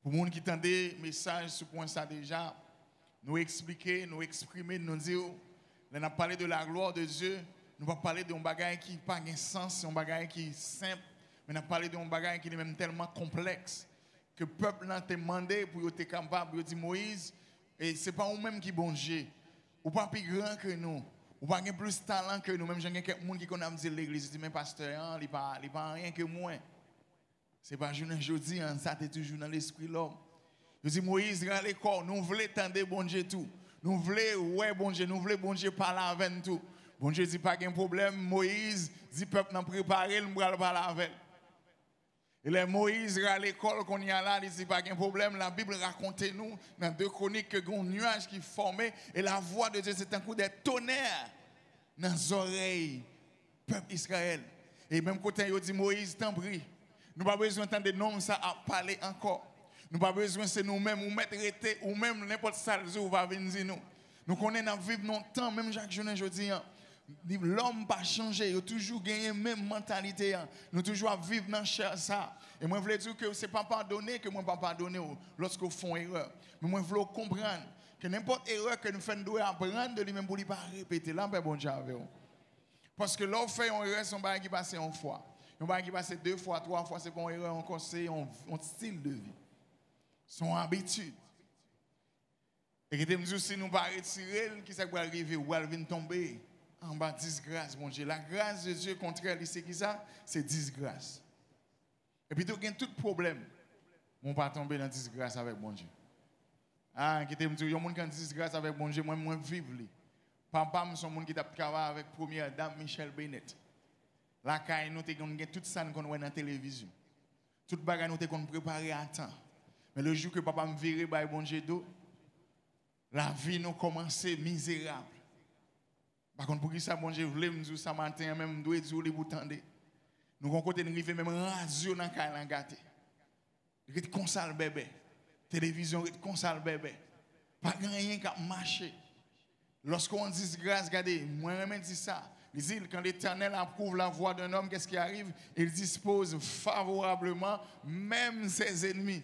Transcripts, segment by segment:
Pour les gens qui entendent des messages sur point ça déjà, nous expliquer, nous exprimer, nous dire, nous avons parlé de la gloire de Dieu, nous ne pas parler d'un bagage qui n'a pas de sens, un bagage qui est simple, mais nous avons parlé d'un bagage qui est même tellement complexe que le peuple a demandé pour être capable de dire Moïse, et ce n'est pas nous-mêmes qui bon Dieu, ou pas plus grand que nous, ou pas plus de talent que nous, même j'ai quelqu'un qui connaît dire l'église, dit mais pasteur, il n'est pas rien que moi. Ce n'est pas aujourd'hui, ça c'est toujours dans l'esprit de l'homme. Je dis Moïse, dans l'école, nous voulons tendre bon Dieu tout. Nous voulons, ouais, bon Dieu, nous voulons bon Dieu parler avec nous tout. Bon Dieu dit pas de problème, Moïse dit peuple n'a préparé, nous allons parler avec. Et les Moïse à l'école qu'on y a là, il dit pas de problème, la Bible raconte nous dans 2 Chroniques que un nuage qui formait et la voix de Dieu c'est un coup de tonnerre dans les oreilles peuple Israël. Et même quand il dit Moïse, t'en prie. Nous n'avons pas besoin d'entendre des noms ça à parler encore. Nous n'avons pas besoin de nous-mêmes, ou mettre été, ou même n'importe quel jour va venir dire nous. Nous connaissons vivre longtemps, même Jacques Jeune, je dis, l'homme n'a pas changé, il a toujours gagné la même mentalité. Nous toujours vivre dans ça. Et moi, je veux dire que ce n'est pas pardonner que moi, je ne pas pardonner lorsque vous faites erreur. Mais moi, je veux comprendre que n'importe erreur que nous faisons, nous devons apprendre de lui-même pour ne pas répéter. Là, on bon Dieu avec vous. Parce que lorsqu'on fait une erreur, c'est un bagage qui passe une fois. Un bagage qui passe 2 fois, 3 fois, c'est pas une erreur encore, c'est un style de vie. Son habitude. Et que nous si nous ne pas retirer, qui ça va arriver ou elle vient tomber en bas de disgrâce, mon Dieu. La grâce de Dieu contraire, c'est qui ça? C'est disgrâce. Et puis, il y a tout problème. On ne pas tomber dans disgrâce avec mon Dieu. Ah, qui me dit, il y a des gens qui ont disgrâce avec mon Dieu, moi, vivre. Papa, je suis un qui a travaillé avec la première dame Michel Bennett. La caille, nous avons tout ça qu'on voit dans la télévision. Tout le bagage, nous avons préparé à temps. Mais le jour que papa me virait, bon Dieu, la vie nous commençait misérable. Par contre, pour qui ça, bon Dieu, voulait me dire ça matin, même, doit dire les boutons. Nous avons côté arrivé même radio dans la caille, gâté. Il est comme ça le bébé. Télévision, il est comme ça le bébé. Pas rien qui a marché. Lorsqu'on dit grâce, regardez, moi-même dis ça. Il dit, quand l'Éternel approuve la voix d'un homme, qu'est-ce qui arrive? Il dispose favorablement même ses ennemis.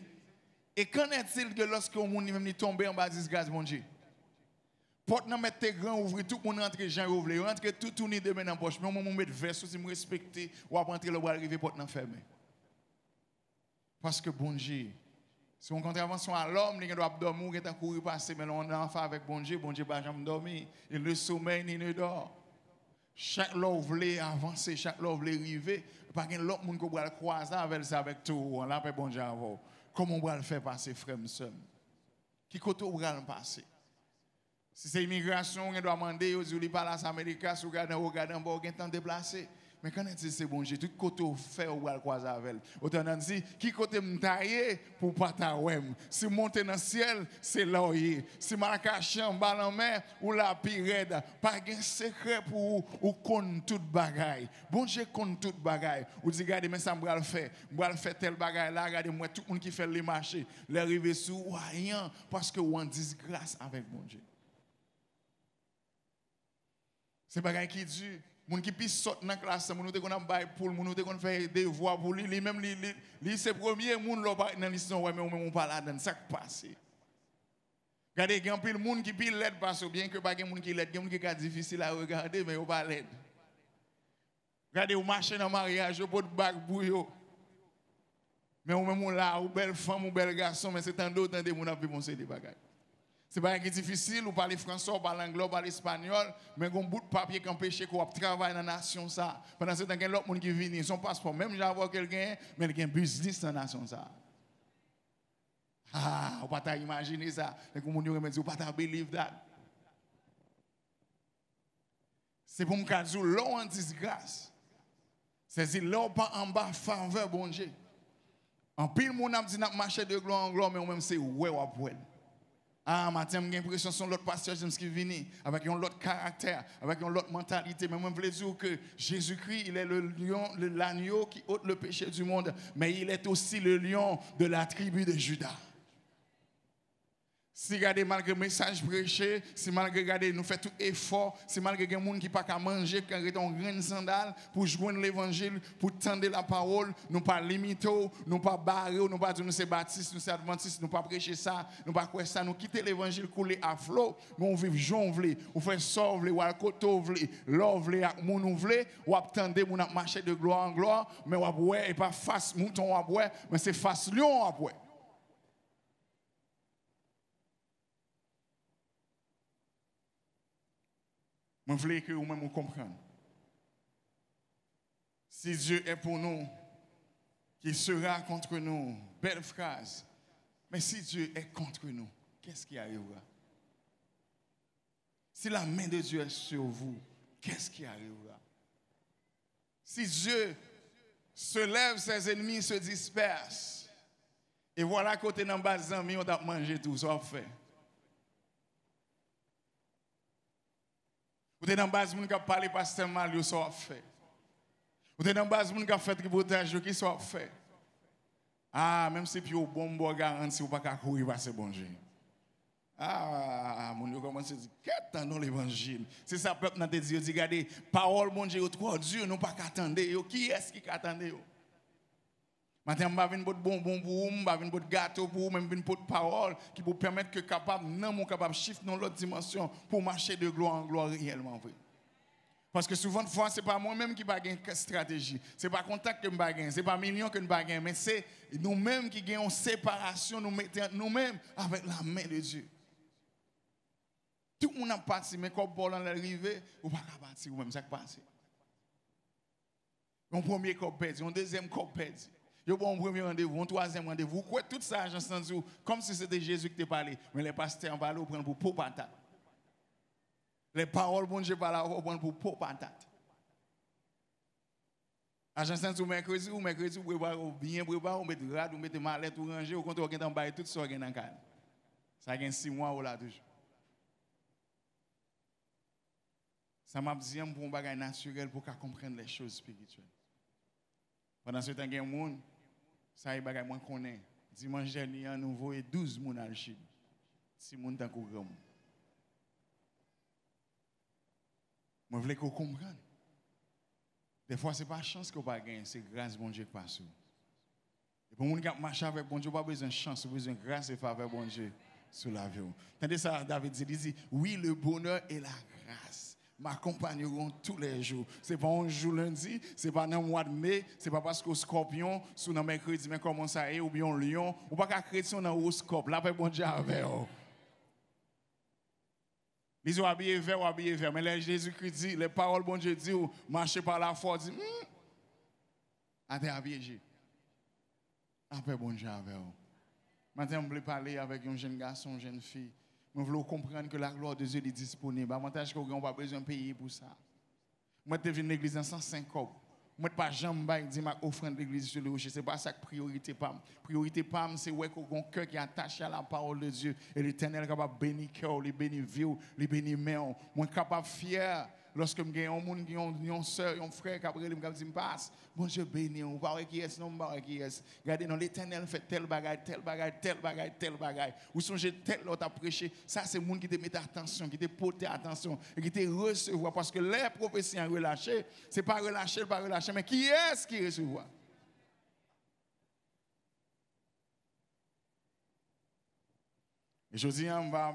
Et qu'en est-il que lorsqu'on même tombe en bas de disgrâce, mon Dieu? Porte nous mettre tes grands, ouvrir tout le monde entre gens ouvrir, rentre tout tourner de main dans la poche. Mais on me met verse si me respecter ou après entrer le bras arriver porte nous fermer. Parce que bon Dieu, si on contravention à l'homme, il doit dormir, il doit courir passer, mais on est en face avec bon Dieu va jamais dormir. Et le sommeil, il ne dort. Chaque l'homme voulait avancer, chaque l'homme voulait arriver. Pas qu'un autre monde qui va croiser avec tout, on l'a fait bon Dieu avant. Comment on va le faire passer, frère, monsieur? Qui côté on va le passer? Si c'est immigration, on doit demander, on dit, pas là, Amérique, si on regarde en bas, on a temps de déplacer. Mais quand on dit c'est bon Dieu, tout côté on fait ou va le croiser avec. Autant on dit, qui côté me tailler pour pas tailler. Si monter dans le ciel, c'est là où il est. Si je cache en bas en mer, ou la pirate, pas de secret pour ou connaître toute bagaille. Bon Dieu connaît toute bagaille. Ou dit, regardez, mais ça me va le faire. Je vais le faire tel bagaille là, regardez moi tout le monde qui fait les marchés, l'arriver sous rien parce que on disgrâce avec bon Dieu. C'est bagaille qui dure. Les gens qui puissent sortir dans la classe, les gens qui ont fait pour les gens qui ont fait des devoirs pour lui, même lui, c'est le premier gens qui dans l'histoire, mais on ne pas là-dedans. Ça qui passe. Regardez, il y a des gens qui peuvent l'aide parce que bien que pas des gens qui l'aident, il y a des gens qui sont difficiles à regarder, mais ils ne pas l'aide. Regardez, vous marchez dans le mariage, vous avez des bagues pour eux. Mais vous même là, vous belle femme, vous belle garçon, mais c'est tant d'autres qui ont fait des bagages. Ce n'est pas difficile, vous parlez français, vous parlez anglais, vous parlez espagnol, mais vous avez un bout de papier qui empêche que vous travaillez dans la nation. Pendant ce temps, il y a d'autres gens qui viennent, son passeport, même j'avoue quelqu'un, mais il y a un business dans la nation. Ah, vous ne pouvez pas imaginer ça. Vous ne pouvez pas believe that. C'est pour me dire, l'on en disgrâce. C'est-à-dire, l'on pas en bas faveur, bon Dieu. En pile, mon âme dit, n'a marché de gloire en gloire, mais même c'est ouais ou après. Ah, matin, j'ai l'impression que l'autre pasteur qui vient avec un autre caractère, avec une autre mentalité. Mais moi, je veux dire que Jésus-Christ, il est le lion, l'agneau qui ôte le péché du monde, mais il est aussi le lion de la tribu de Judas. Si regardez malgré le message prêché, si malgré regardez nous fait tout effort, si malgré des gens qui pas qu'à manger, qui ont une grande sandale pour joindre l'évangile, pour tendre la parole, nous pas limiter, nous pas barrer, nous pas dire nous c'est baptistes, nous c'est adventistes, nous pas prêcher ça, nous pas quoi ça, nous quitter l'évangile couler à flot, mais on vit jonvler, on fait sauver, ou à côté vle, l'ovle à mon vle, ou attendre mon marcher de gloire en gloire, mais ou ouais et pas face mouton à ouais, mais c'est face lion à ouais. Je veux que vous-même compreniez. Si Dieu est pour nous, qui sera contre nous? Belle phrase. Mais si Dieu est contre nous, qu'est-ce qui arrivera? Si la main de Dieu est sur vous, qu'est-ce qui arrivera? Si Dieu se lève, ses ennemis se dispersent. Et voilà, côté dans bas amis, on a mangé tout, ça fait. Vous êtes dans base moun qui a parlé pasteur Mario, ça fait. Vous êtes dans base moun qui a fait tributage, qui soit fait. Ah, même si puis au bon bon garanti ou pas qu'à courir passer bon Dieu. Ah, mon Dieu commence à dire qu'est-ce dans l'évangile. C'est ça peuple n'a te dit regardez, parole bon Dieu trop Dieu nous pas qu'attendre. Qui est-ce qui attendait yo? Maintenant, je vais venir pour bonbon pour vous, je vais venir pour gâteau pour vous, même venir pour parole qui vous permettre que capable non mon capable chiffre dans l'autre dimension pour marcher de gloire en gloire réellement vrai. Parce que souvent de fois c'est pas moi-même qui bagarre une stratégie, c'est pas contact que me bagarre, c'est pas million que me bagarre, mais c'est nous-mêmes qui gagnons séparation, nous mettons nous-mêmes avec la main de Dieu. Tout le monde a parti, mais quand Paul en arrivé, vous pas partir vous-même ça qui passe. Un premier corps perdu, un deuxième corps perdu. Yo bon premier rendez-vous, un troisième rendez-vous. Vous croyez tout ça, comme si c'était Jésus qui te parlait. Mais les pasteurs parlent au prendre pour pot patate. Les paroles, bon Dieu, parlent au prendre pour pot patate. Agent sens ou mercredi, vous bien préparé, vous mettez rad, vous mettez mallette, vous rangez, vous comptez vous en bail tout ça dans le cadre. Ça gagne 6 mois ou là toujours. Ça m'a dit pour un bagage naturel pour comprendre les choses spirituelles. Pendant ce temps, il y a des gens ça y est, bagay moi connais. Dimanche dernier, nous voyons 12 moun à l'Chine. 6 moun tant qu'on grand. Moi, je veux que vous compreniez. Des fois, ce n'est pas chance que vous pas gagner, c'est grâce bon Dieu qui passe. Et pour les gens qui marchent avec bon Dieu, pas besoin de chance, besoin de grâce et faveur bon Dieu sur la vie. Tandis ça, David dit, oui, le bonheur et la grâce m'accompagneront tous les jours. Ce n'est pas un jour lundi, ce n'est pas dans le mois de mai, ce n'est pas parce que le scorpion, sous le mercredi, mais comment ça est, ou bien le lion, ou pas qu'à chrétien dans le scorpion, là, bon Dieu avec eux. Ils ont habillé vert ou habillé vert, mais là, Jésus-Christ dit, les paroles, bon Dieu dit, marcher par la foi, dit, attends, habillé. Après, bon Dieu avec eux. Maintenant, je voulais parler avec un jeune garçon, une jeune fille. Je veux comprendre que la gloire de Dieu est disponible. Avantage que vous n'avez pas besoin de payer pour ça. Moi, je suis venu à l'église en 105 euros. Moi, je ne suis pas jamais dit ma offrande de l'église sur le rocher. Ce n'est pas ça que priorité PAM. Priorité PAM, c'est ouais qu'on a un cœur qui est attaché à la parole de Dieu. Et l'Éternel est capable de bénir cœur, de bénir vie, de bénir main. Moi, je suis capable de fier. Lorsque je suis un monde qui a une soeur, un frère qui a dit, passe, bon Dieu béni, on va qui est, non, on va qui est. Regardez, non, l'Éternel fait tel bagaille, tel bagaille, tel bagaille, tel bagaille. Ou songez tel l'autre à prêcher. Ça, c'est le monde qui te met attention, qui te porte attention, et qui te recevoir. Parce que les prophéties sont relâchées, ce n'est pas relâché, mais qui est-ce qui recevoir? Et je dis, on va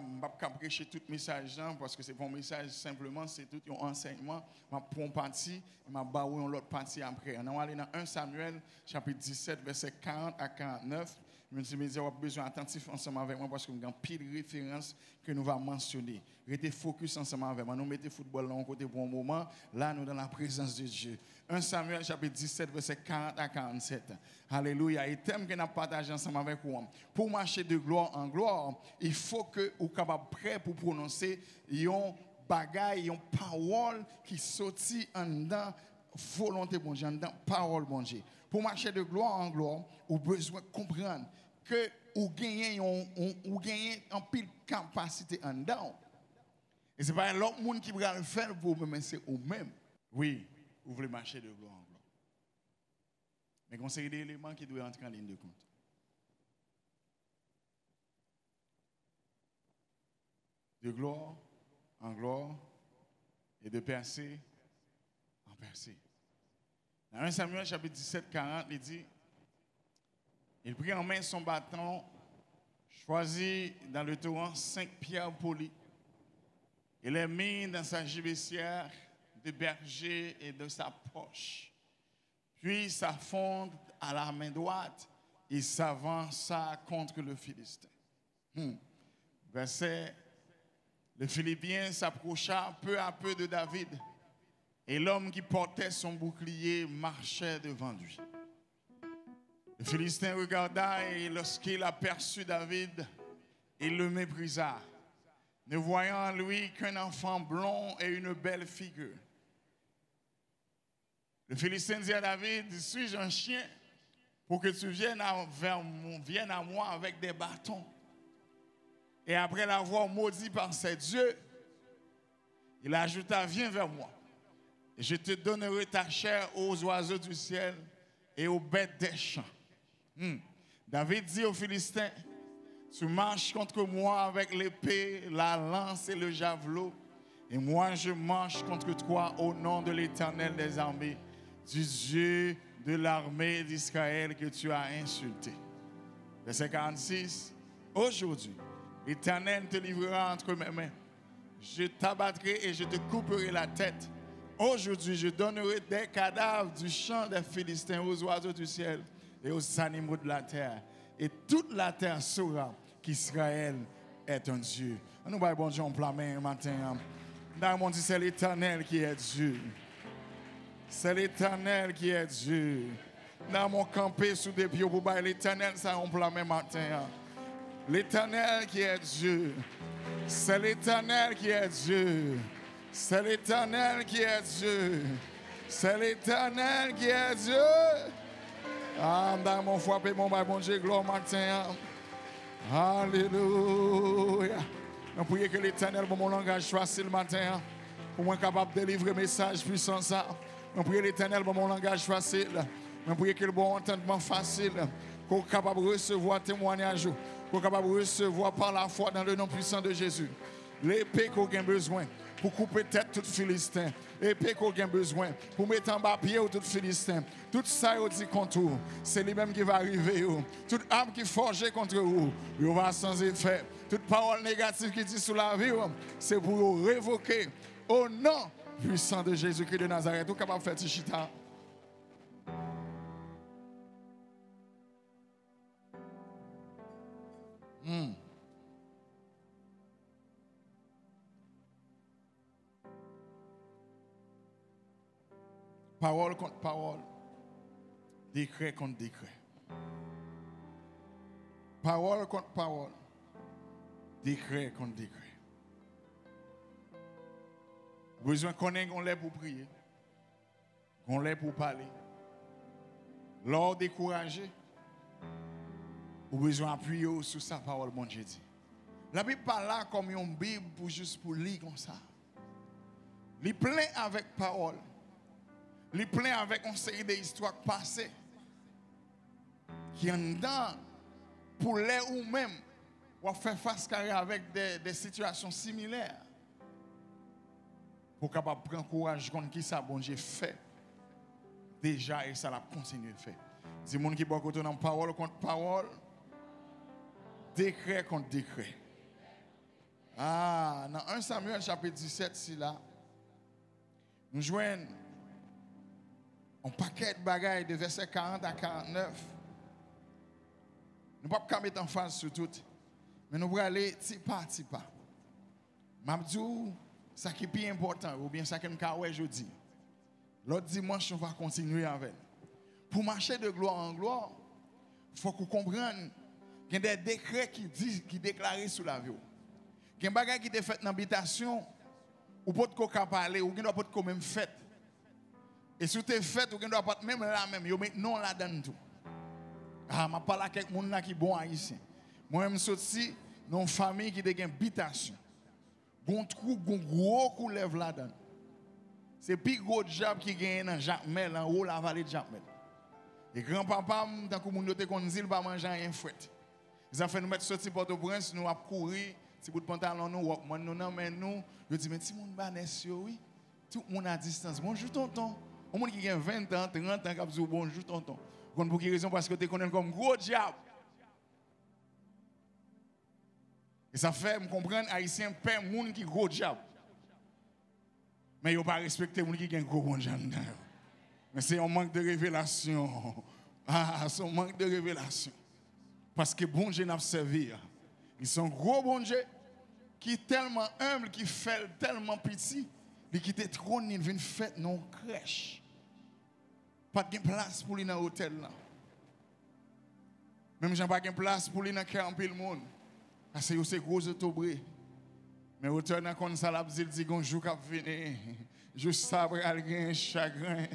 prêcher tout le message parce que c'est pas un message simplement, c'est tout un enseignement. Je vais prendre une partie, je vais barrer l'autre partie après. On va aller dans 1 Samuel, chapitre 17, verset 40 à 49. Je me dis, on a besoin d'attentif ensemble avec moi parce qu'il y a pile de références que nous allons mentionner. Restez focus ensemble avec moi. Nous mettons le football là, côté pour un moment. Là, nous dans la présence de Dieu. 1 Samuel, chapitre 17, verset 40 à 47. Alléluia. Et thème que nous partagé ensemble avec vous. Pour marcher de gloire en gloire, il faut que vous soyez capable prêt pour prononcer une bagaille, une parole qui sortit en dedans volonté bon Dieu, en dedans parole bon Dieu. Pour marcher de gloire en gloire, vous avez besoin de comprendre que vous gagnez en pile capacité en dedans. Et ce n'est pas l'autre monde qui va le faire pour vous, mais c'est vous-même. Oui, vous voulez marcher de gloire en gloire. Mais il y a une série d'éléments qui doivent entrer en ligne de compte. de gloire en gloire et de percée en percée. Dans 1 Samuel chapitre 17, 40, il dit, il prit en main son bâton, choisit dans le torrent 5 pierres polies, et les mit dans sa gibecière de berger et de sa poche. Puis s'affondent à la main droite, il s'avança contre le Philistin. Verset, le Philistien s'approcha peu à peu de David, et l'homme qui portait son bouclier marchait devant lui. Le Philistin regarda et lorsqu'il aperçut David, il le méprisa, ne voyant en lui qu'un enfant blond et une belle figure. Le Philistin dit à David, suis-je un chien pour que tu viennes à moi avec des bâtons? Et après l'avoir maudit par ses dieux, il ajouta, viens vers moi, et je te donnerai ta chair aux oiseaux du ciel et aux bêtes des champs. David dit aux Philistins, tu marches contre moi avec l'épée, la lance et le javelot, et moi je marche contre toi au nom de l'Éternel des armées, du Dieu de l'armée d'Israël que tu as insulté. Verset 46, aujourd'hui, l'Éternel te livrera entre mes mains. Je t'abattrai et je te couperai la tête. Aujourd'hui, je donnerai des cadavres du champ des Philistins aux oiseaux du ciel et aux animaux de la terre. Et toute la terre saura qu'Israël est un Dieu. Nous voyons bon Dieu en plein main matin. Dans mon Dieu, c'est l'Éternel qui est Dieu. C'est l'Éternel qui est Dieu. Dans mon campé sous des pieds pour bailler l'Éternel, ça en plein main matin. L'Éternel qui est Dieu. C'est l'Éternel qui est Dieu. C'est l'Éternel qui est Dieu. C'est l'Éternel qui est Dieu. Ah, dans mon foi, paix, mon Dieu, gloire matin. Alléluia. On prie que l'Éternel, pour mon langage facile matin, pour moi capable de délivrer message puissant ça. On prie l'Éternel, pour mon langage facile. On prie que le bon entendement facile, qu'on soit capable de recevoir témoignage, qu'on soit capable de recevoir par la foi dans le nom puissant de Jésus. L'épée qu'on a besoin pour couper tête tout Philistin. L'épée qu'on a besoin pour mettre en bas pied tout Philistin. Tout ça, il dit contre vous. C'est lui-même qui va arriver. Toute arme qui forge contre vous, il va sans effet. Toute parole négative qui dit sur la vie, c'est pour vous révoquer au nom puissant de Jésus-Christ de Nazareth. Vous êtes capable de faire Tichita? Parole contre parole, décret contre décret. Parole contre parole, décret contre décret. Besoin qu'on ait qu'on l'ait pour prier, qu'on l'ait pour parler. L'or découragé, ou besoin d'appuyer sur sa parole, mon Dieu dit. La Bible parle là comme une Bible pour juste pour lire comme ça. Il est plein avec parole. Il est plein avec une série d'histoires passées qui en dedans pour les ou même ou faire face avec des situations similaires pour capable prendre courage contre qui ça bon Dieu fait déjà et ça l'a continué de faire. Dis monde qui boit côté dans parole contre parole, décret contre décret. Ah, dans 1 Samuel chapitre 17 si là nous joignons un paquet de bagailles de versets 40 à 49. Nous ne pouvons pas mettre en face sur tout, mais nous allons aller petit pas, petit pas. Mabdou, ça qui est plus important, ou bien ça que nous avons aujourd'hui. L'autre dimanche, on va continuer avec. Pour marcher de gloire en gloire, il faut qu'on comprenne qu'il y a des décrets qui déclarent sur la vie. Il y a des bagailles qui sont faites dans l'habitation, ou pas de parler, ou qui ne doit pas de même fait. Et si tu es fait, tu ne dois pas même là même, non là-dedans tout. Ah, je parle avec quelqu'un qui est bon haïtien. Moi-même, je suis dans une famille qui a une habitation. Gon trou, gon gros coulève là-dedans. C'est plus gros job qui gagne dans Jacmel, en haut la vallée de Jacmel. Et grand-papa, dans le monde, il ne pas manger rien fouette. Ils ont fait nous mettre sortir Port-au-Prince, nous avons couru Si bout de pantalon nous, Walkman nous non mais nous, je dis mais si moun banes yo oui, tout le monde à distance. Bonjour tonton. On monde qui a 20 ans, 30 ans qui a dit bonjour tonton. Pour quelle raison? Parce que tu connais comme gros diable. Et ça fait me comprendre haïtien père moun qui gros diable. Mais il pas respecté moun qui a gros bon diable. Mais c'est un manque de révélation. Ah, c'est un manque de révélation. Parce que bon Dieu n'a pas servi. Ils sont gros bon Dieu qui est tellement humble, qui fait tellement petit, qui était trop il vient faire non crèche. Pas de place pour lui dans l'hôtel là. Même j'ai pas de place pour lui dans camper le monde. Parce que c'est gros autobré. Mais auteur dans comme ça la dit gon jour cap venir. Juste ça pour un chagrin.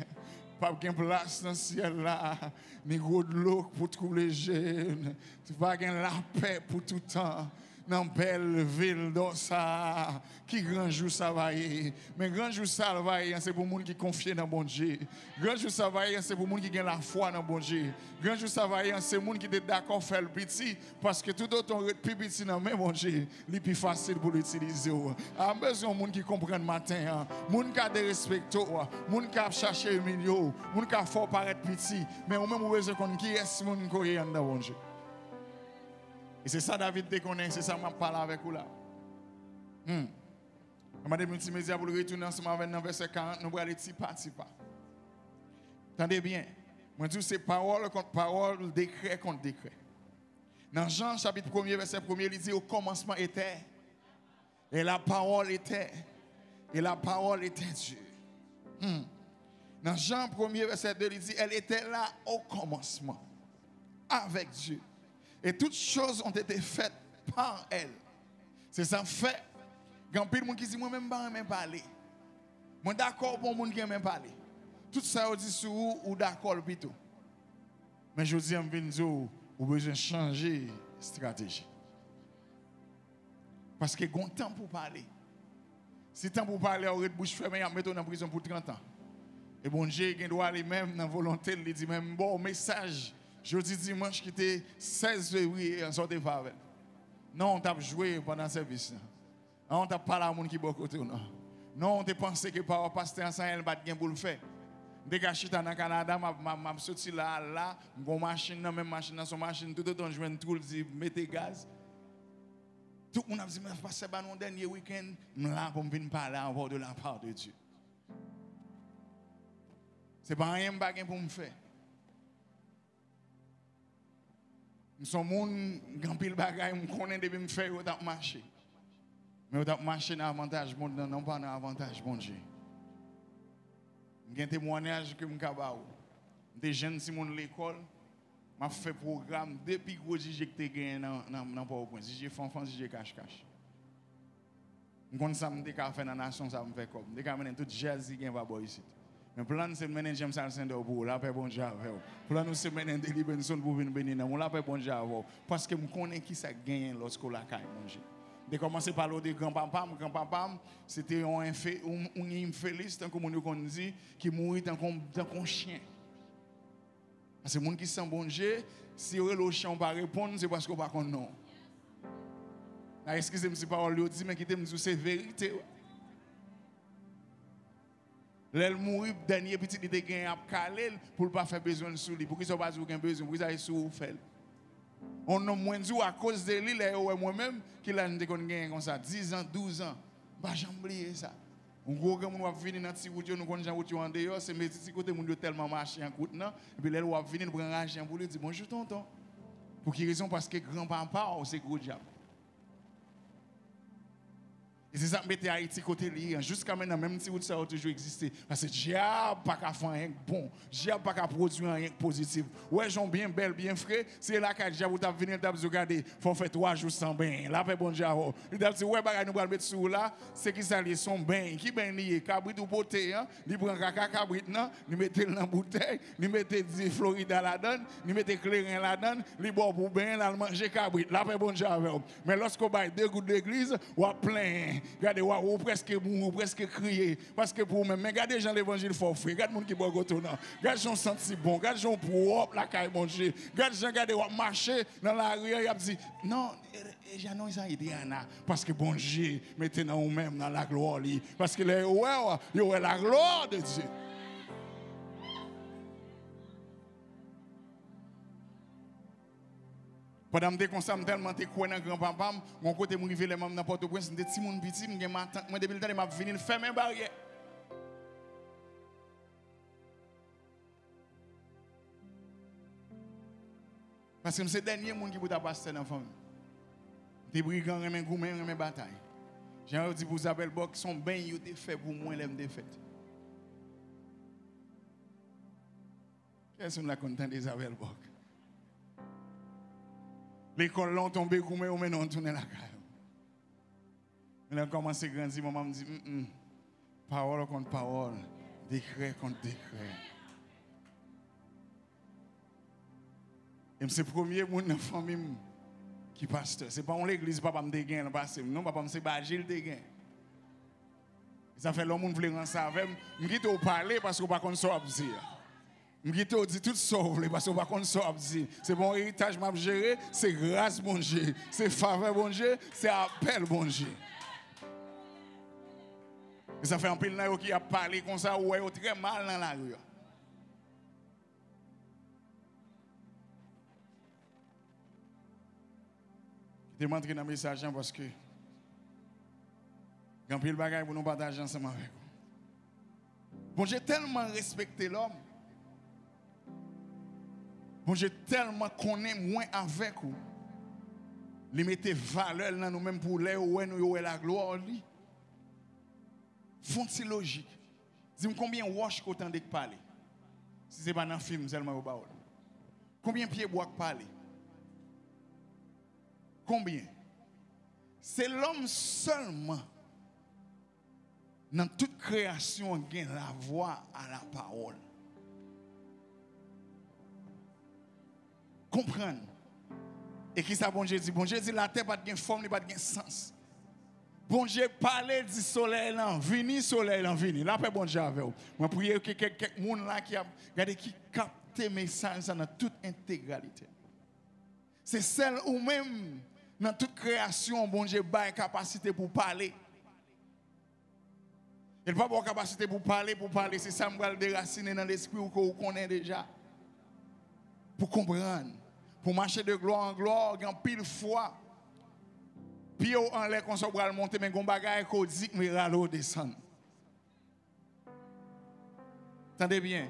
Pas de place dans le ciel là, ni gros de l'eau pour tous les jeunes. Tu vas gagner la paix pour tout le temps. Dans belle ville dans ça, qui grand jour ça va y. Mais grand jour ça va y, c'est pour les gens qui confient dans bon Dieu. Grand jour ça va y, c'est pour les gens qui ont la foi dans bon Dieu. Grand jour ça va y, c'est pour les gens qui sont d'accord faire le petit, parce que tout autant le petit dans même bon Dieu, c'est plus facile pour l'utiliser. A besoin de gens qui comprennent matin, gens qui ont des respects, gens qui ont cherché humilié, gens qui ont fort paraître petit, mais au même besoin qu'on qui est ce monde qui est dans bon Dieu. Et c'est ça David déconne, c'est ça que je parle avec vous là. Je vais multimédia pour le retourner ensemble avec dans verset 40, nous allons aller petit pas. Attendez bien, je dis c'est parole contre parole, décret contre décret. Dans Jean chapitre 1er, verset 1er, il dit au commencement était, et la parole était, et la parole était Dieu. Dans Jean 1er, verset 2, il dit elle était là au commencement, avec Dieu. Et toutes choses ont été faites par elle. C'est ça fait. Il y a des gens qui disent, moi même pas parler. Moi d'accord pour les gens qui aiment parler. Tout ça, on dit sur vous, ou d'accord plutôt. Mais je dis, vous avez besoin de changer de stratégie. Parce que il y a un temps pour parler. Si temps pour parler, on aurait de bouche fermée, on met en prison pour 30 ans. Et bon Dieu, il doit aller même dans la volonté, il dit même, bon message. Jeudi dimanche qui était 16 février en sortie avec. Non, on t'a joué pendant le service. Non, on t'a parlé à monde qui est beaucoup de non. Non, on t'a pensé que par pasteur ensemble elle va bien pour le faire. Dès que je suis dans le Canada, je suis sorti là, mon machine, même machine dans son machine, tout le temps je viens tout dire mettez gaz. Tout le monde a dit mais passer mon dernier week-end, là pour venir parler encore de la part de Dieu. C'est pas rien pour me faire. Nous sommes gens qui ont bagay, nous connaissons depuis me faire au marché. Mais au marché dans avantage bon non pas dans avantage bon Dieu. J'ai un témoignage que me capable. Des jeunes si mon l'école m'a fait programme depuis gros DJ que tu gagné dans PowerPoint. DJ fanfan, DJ cache-cache. Je connais ça me fait dans la nation ça me fait comme. Dès que tout jazz qui va boire ici. Mais plan c'est mener James Alcindor pour la paix bon Dieu avec. Plan c'est mener Deli Benson pour venir bénir nous la paix bon Dieu avec. Parce que me connais qui ça gagne lorsqu'on la caille manger. De commencer par le de grand-papa, c'était un infélix tant comme on dit qui mourit tant comme chien. Parce que les gens qui sont bon Dieu, si le chien pas répondre, c'est parce qu'on pas connaît non. Excusez-moi si parole dit mais qui te me dit c'est vérité. L'elle mourit dernier petit il était gagné à caler pour pas faire besoin de sous lui pour qu'il soit pas aucun besoin pour ça sous faire. On a moins à cause de lui là moi-même qui l'a dit qu'on gagne comme ça 10 ans 12 ans pas jamais oublier ça. On gros gars on va venir dans petit route nous connait route en dehors c'est mais petit côté moun tellement marché en route non et puis l'elle va venir prendre argent pour lui dire bonjour tonton. Pour quelle raison parce que grand-papa c'est gros diable. Et c'est ça qui mette Haïti côté lié. Jusqu'à maintenant, même si ça a toujours existé. Parce que diable pas qu'à faire rien bon. Diable pas qu'à produire rien positif. Ouais, j'en bien belle, bien frais. C'est là que diable t'a venir t'a regarder. Faut faire 3 jours sans bain. Là paix bon Dieu. Il t'a dit ouais bagay nous va mettre sous là, c'est qui ça lié son bain. Qui bain lié cabrit ou beauté hein. Il prend caca cabrit non, il mettait dans bouteille, il mettait du Florida là-dedans, il mettait clairin là-dedans, il boit pour bain, là manger cabrit. Là paix bon Dieu. Mais lorsqu'on baille 2 gouttes d'église, ou plein regardez, ou presque mourir, ou presque crier, parce que pour vous-même, mais regardez Jean l'évangile fort frère, regardez les gens qui boivent au non, regardez Jean senti bon, regardez Jean pour la caille bon Dieu, regardez Jean, regardez, marcher dans la rue, il a dit, non, Jean, ça aide parce que bon Dieu, mettez dans vous-même dans la gloire, parce que il y a la gloire de Dieu. Pendant que je suis tellement croyant dans grand-papa, mon côté, je suis dans Port-au-Prince, je suis petit, je suis depuis le temps, je suis venu faire mes barrières. Parce que c'est le dernier monde qui peut passer dans la famille. Des brigands, des gourmands, des batailles. J'ai dit pour Isabelle Bock, son bain, il était fait pour moi, l'aime défaite. Qu'est-ce qu'on a content d'Isabelle Bock? L'école l'ont tombé, gourmand, ou maintenant on tourne la caille. On a commencé à grandir, maman me dit, parole contre parole, décret contre décret. Et c'est le premier monde dans la famille qui pasteur. Ce n'est pas l'église, papa me dégaine, non, papa me c'est Bagil dégaine. Ça fait l'homme qui voulait rendre ça avec moi. Je quitte au parler parce qu'on ne peut pas dire. Je quitte au dire tout sauve parce qu'on ne peut pas dire. C'est bon héritage m'a géré, c'est grâce bon Dieu, c'est faveur bon Dieu, c'est appel bon Dieu. Et ça fait un peu de temps qui a parlé comme ça, ou est très mal dans la rue. Je vais entrer dans le message parce que quand il y a des bagages pour nous partager ensemble avec vous. Bon, j'ai tellement respecté l'homme. Bon, j'ai tellement connu moins avec vous. Les mettez valeur dans nous-mêmes pour les où nous la gloire. Font-ils logique? Dis-moi combien de wash qu'autant de parler? Si ce n'est pas dans le film, seulement au bas. Combien de pieds bois parler? Combien? C'est l'homme seulement dans toute création qui a la voix à la parole. Comprendre. Et qui ça bon Dieu dit? Bon Dieu dit la terre n'a pas de forme, pas de sens. Bon Dieu parle du soleil là, vini soleil là, vini. Là après bon Dieu avec vous. Moi prier que quelqu'un là qui a regardé qui capte message dans toute intégralité. C'est celle ou même dans toute création, bon Dieu a une capacité pour parler. Il n'a pas de capacité pour parler, c'est ça qui va déraciner dans l'esprit que vous connaissez déjà. Pour comprendre, pour marcher de gloire en gloire, en pile foi. Puis en l'air qu'on va monter, mais on bagaille qu'on dit que mais ralo descend. Entendez bien.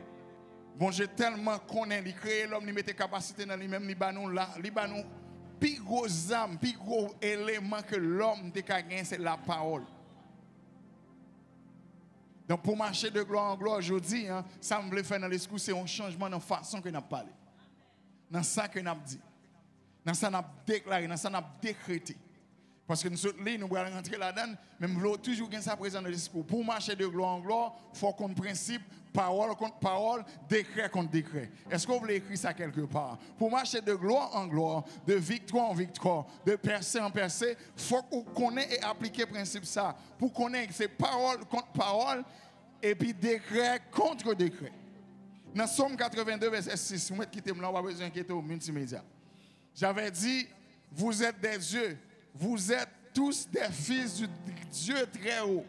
Bon Dieu tellement connaît, il crée l'homme, il met des capacités dans lui-même, il bat nous là, il bat nous. Plus gros âme, plus gros élément que l'homme de gagner, c'est la parole. Donc pour marcher de gloire en gloire, je dis, ça me veut faire dans l'esprit, c'est un changement dans la façon que nous avons parlé. Dans ça que nous avons dit. Dans ça que nous avons déclaré, dans ça que nous avons décrété. Parce que nous sommes là, nous allons rentrer là-dedans, mais nous voulons toujours gagner ça présent dans l'esprit. Pour marcher de gloire en gloire, il faut qu'on principe, parole contre parole, décret contre décret. Est-ce que vous voulez écrire ça quelque part? Pour marcher de gloire en gloire, de victoire en victoire, de percée en percée, il faut qu'on connaisse et applique le principe ça. Pour connaître que c'est parole contre parole, et puis décret contre décret. Dans Somme 82, verset 6, vous mettez quitter là, on va besoin d'inquiéter au multimédia. J'avais dit, vous êtes des dieux. Vous êtes tous des fils du Dieu très haut.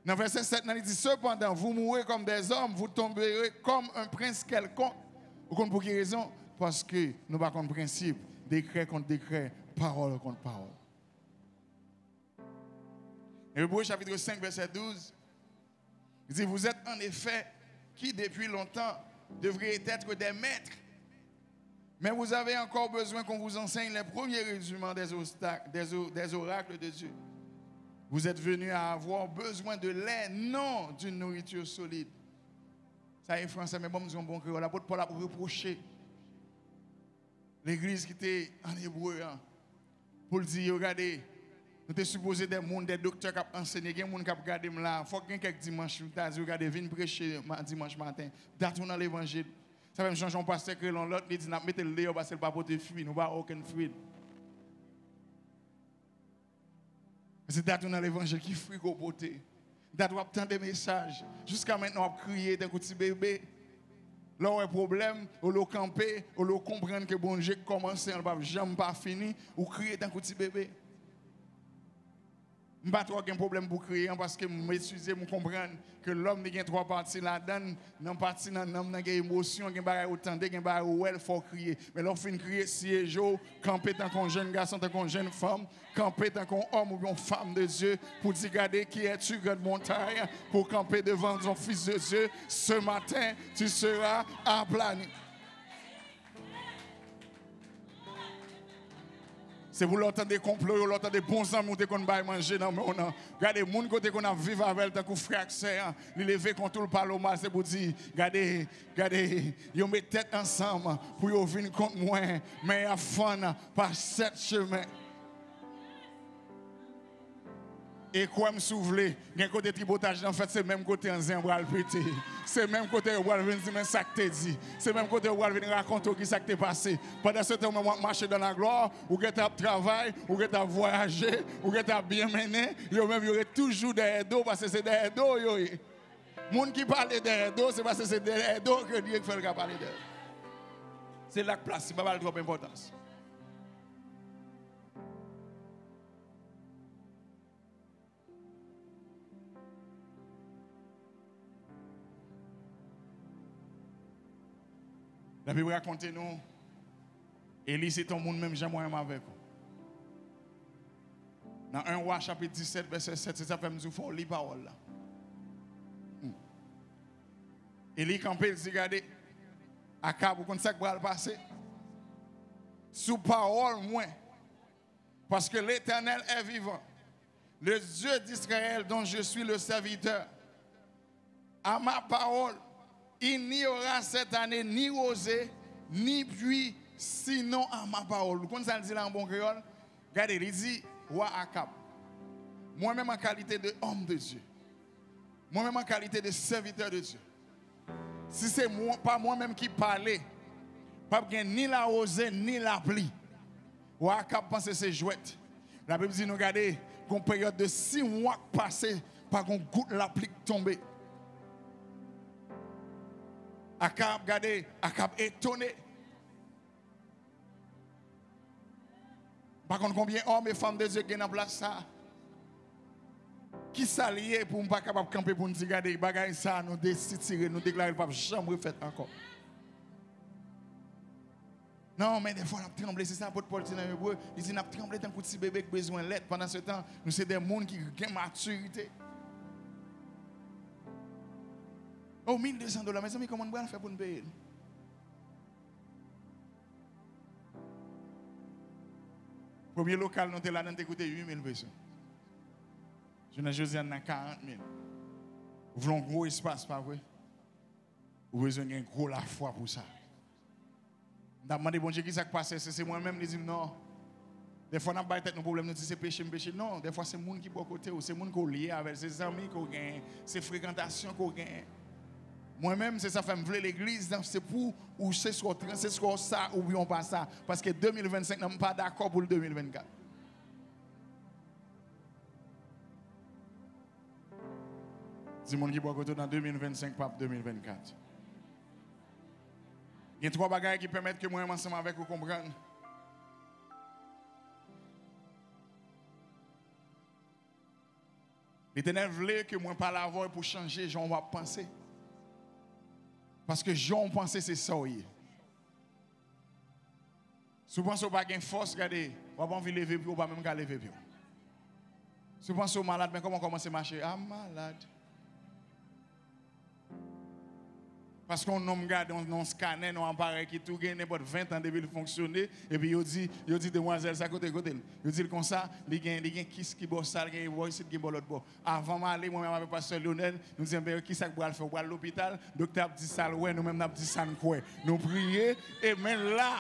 Dans verset 7, il dit, cependant, vous mourrez comme des hommes, vous tomberez comme un prince quelconque. Vous comprenez pour quelle raison? Parce que nous avons un principe, décret contre décret, parole contre parole. Hébreux chapitre 5, verset 12, il dit, vous êtes en effet qui depuis longtemps devraient être des maîtres. Mais vous avez encore besoin qu'on vous enseigne les premiers rudiments des oracles de Dieu. Vous êtes venus à avoir besoin de lait, non d'une nourriture solide. Ça est français, mais bon, nous avons bon créole. L'apôtre Paul a reproché l'église qui était en hébreu. Pour dire, regardez, nous sommes supposés des gens, des docteurs qui ont enseigné, des gens qui ont regardé là. Il faut que quelques dimanches, regardez, viens prêcher dimanche matin. D'être dans l'évangile. Ça va me changer un pasteur que l'autre dit, mettez le lait parce qu'il n'a pas porté fruit, nous n'avons aucun fruit. C'est dans l'évangile qui fruit au beauté. Date ou tant de messages. Jusqu'à maintenant, on a crié d'un petit bébé. Là, on a un problème, on a campé, on a comprendre que bon Dieu commence, on n'a jamais pas fini, ou crier d'un petit bébé. Je n'ai pas trop de problème pour crier parce que je m'excuse, je comprends que l'homme a trois parties là-dedans. Dans la partie dans l'homme, il y a des émotions, il y a des autant, il y a il faut crier. Mais lorsqu'on fait crier, si un jour, camper tant qu'on jeune garçon, tant qu'on jeune femme, camper tant qu'on homme ou une femme de Dieu, pour dire, regardez qui es-tu, grande montagne, pour camper devant ton fils de Dieu, ce matin, tu seras aplani. C'est pour l'entendre des complots, l'entendre des bons amis qu'on va manger dans le monde. Regardez, les gens qu'on a vécu avec tant que frère, ils lèvent contre le parlement, c'est pour dire, regardez, ils mettent tête ensemble pour qu'ils viennent contre moi, mais ils font par sept chemins. Et quoi me souffler, il y a un côté tripotage, en fait, c'est le même côté en zembral pété. C'est le même côté où on vient dire, mais ça que t'es dit. C'est le même côté où on vient raconter qui ça que t'es passé. Pendant ce temps, on marche dans la gloire, ou que t'as travaillé, ou que t'as voyagé, ou que t'as bien mené, il y aurait toujours des dos, parce que c'est des dos. Les gens qui parlent des dos, c'est parce que c'est des dos que Dieu fait le parler d'eux. C'est là que place, c'est pas trop d'importance. La Bible raconte nous, Élie c'est ton monde même, j'aime moi avec vous. Dans 1 Roi chapitre 17, verset 7, c'est ça que nous faut lire parole là. Élie campé, il dit, regardez, à Akab, vous connaissez ce qui va le passer? Sous parole, moi, parce que l'Éternel est vivant, le Dieu d'Israël dont je suis le serviteur, à ma parole, il n'y aura cette année ni rosée, ni pluie, sinon à ma parole. Vous connaissez ça dit là en bon créole? Regardez, il dit, roi Akab, moi-même en qualité d'homme de Dieu, moi-même en qualité de serviteur de Dieu, si c'est moi, pas moi-même qui parlais, pas ni la rosée, ni la pluie, roi Akab pense que c'est jouette. La Bible dit, nous regardez, une période de 6 mois passé, par une goutte la pluie tombée. Akab, regardez, Akab étonné. Par contre, combien d'hommes et femmes de Dieu qui sont en place ça? Qui s'allient pour ne pas capable de camper pour nous dire, regardez, bagaille ça, nous décider, nous déclarer le pape, jamais refait encore. Non, mais des fois, on a tremblé, c'est ça, pour Paul dit dans l'hébreu, il dit, on a tremblé tant que petit bébé qui a besoin d'aide. Pendant ce temps, nous sommes des gens qui ont maturité. Oh, $1,200, mes amis, comment on va faire pour nous payer? Premier local, nous sommes là, nous avons coûté 8,000 personnes. Je ne sais pas, 40 000. Vous voulez un gros espace, pas vrai? Vous avez besoin d'un gros la foi pour ça. Je me demandé, bon Dieu, qui s'est passé? C'est moi-même qui dis non. Des fois, on a pas tête nos problèmes, nous disons c'est péché, péché. Non, des fois, c'est les gens qui sont à côté, ou c'est les gens qui sont liés avec ses amis, qui gagnent, ses fréquentations qui gagnent. Moi-même, c'est ça, fait me vouloir l'église, c'est pour, ou c'est ce qu'on ça, ou bien pas ça. Parce que 2025, nous ne sommes pas d'accord pour le 2024. C'est le monde qui boit dans 2025, pas 2024. Il y a 3 bagages qui permettent que moi, ensemble avec vous, comprendre. L'Éternel voulait que moi parle à voix pour changer, j'en vais penser. Parce que j'en pense c'est ça. Souvent, si vous n'avez pas de force, regardez, vous n'avez pas envie de lever, vous n'avez pas même lever. Souvent, si vous êtes malade, mais comment commencer à marcher? Ah, malade. Parce qu'on nous regarde, on scanne, on appareil qui tout gagne n'importe 20 ans depuis de fonctionner. Et puis, il dit, demoiselle, ça côté. Il dit comme ça, il y a qui bosse ça, il y a ici qui bosse l'autre bord. Avant d'aller, moi-même avec pasteur Lionel, nous disons, qui ça va faire? On va à l'hôpital, le docteur a dit ça, nous-mêmes, nous dit ça, nous prions. Et même là,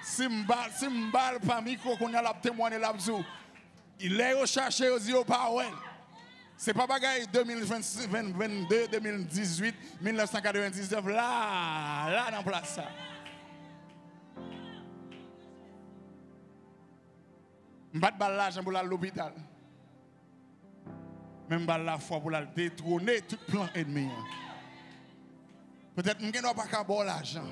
si je ne parle pas micro, qu'on a la témoigner là-dessus, il est recherché, il dit, pas ouais. Ce n'est pas bagaille 2022, 2018, 1999, là, dans place ça. Je ne vais pas de l'argent pour aller à l'hôpital. Même pas la foi pour la détrôner tout plan ennemi. Peut-être que nous n'avons pas qu'à boire l'argent.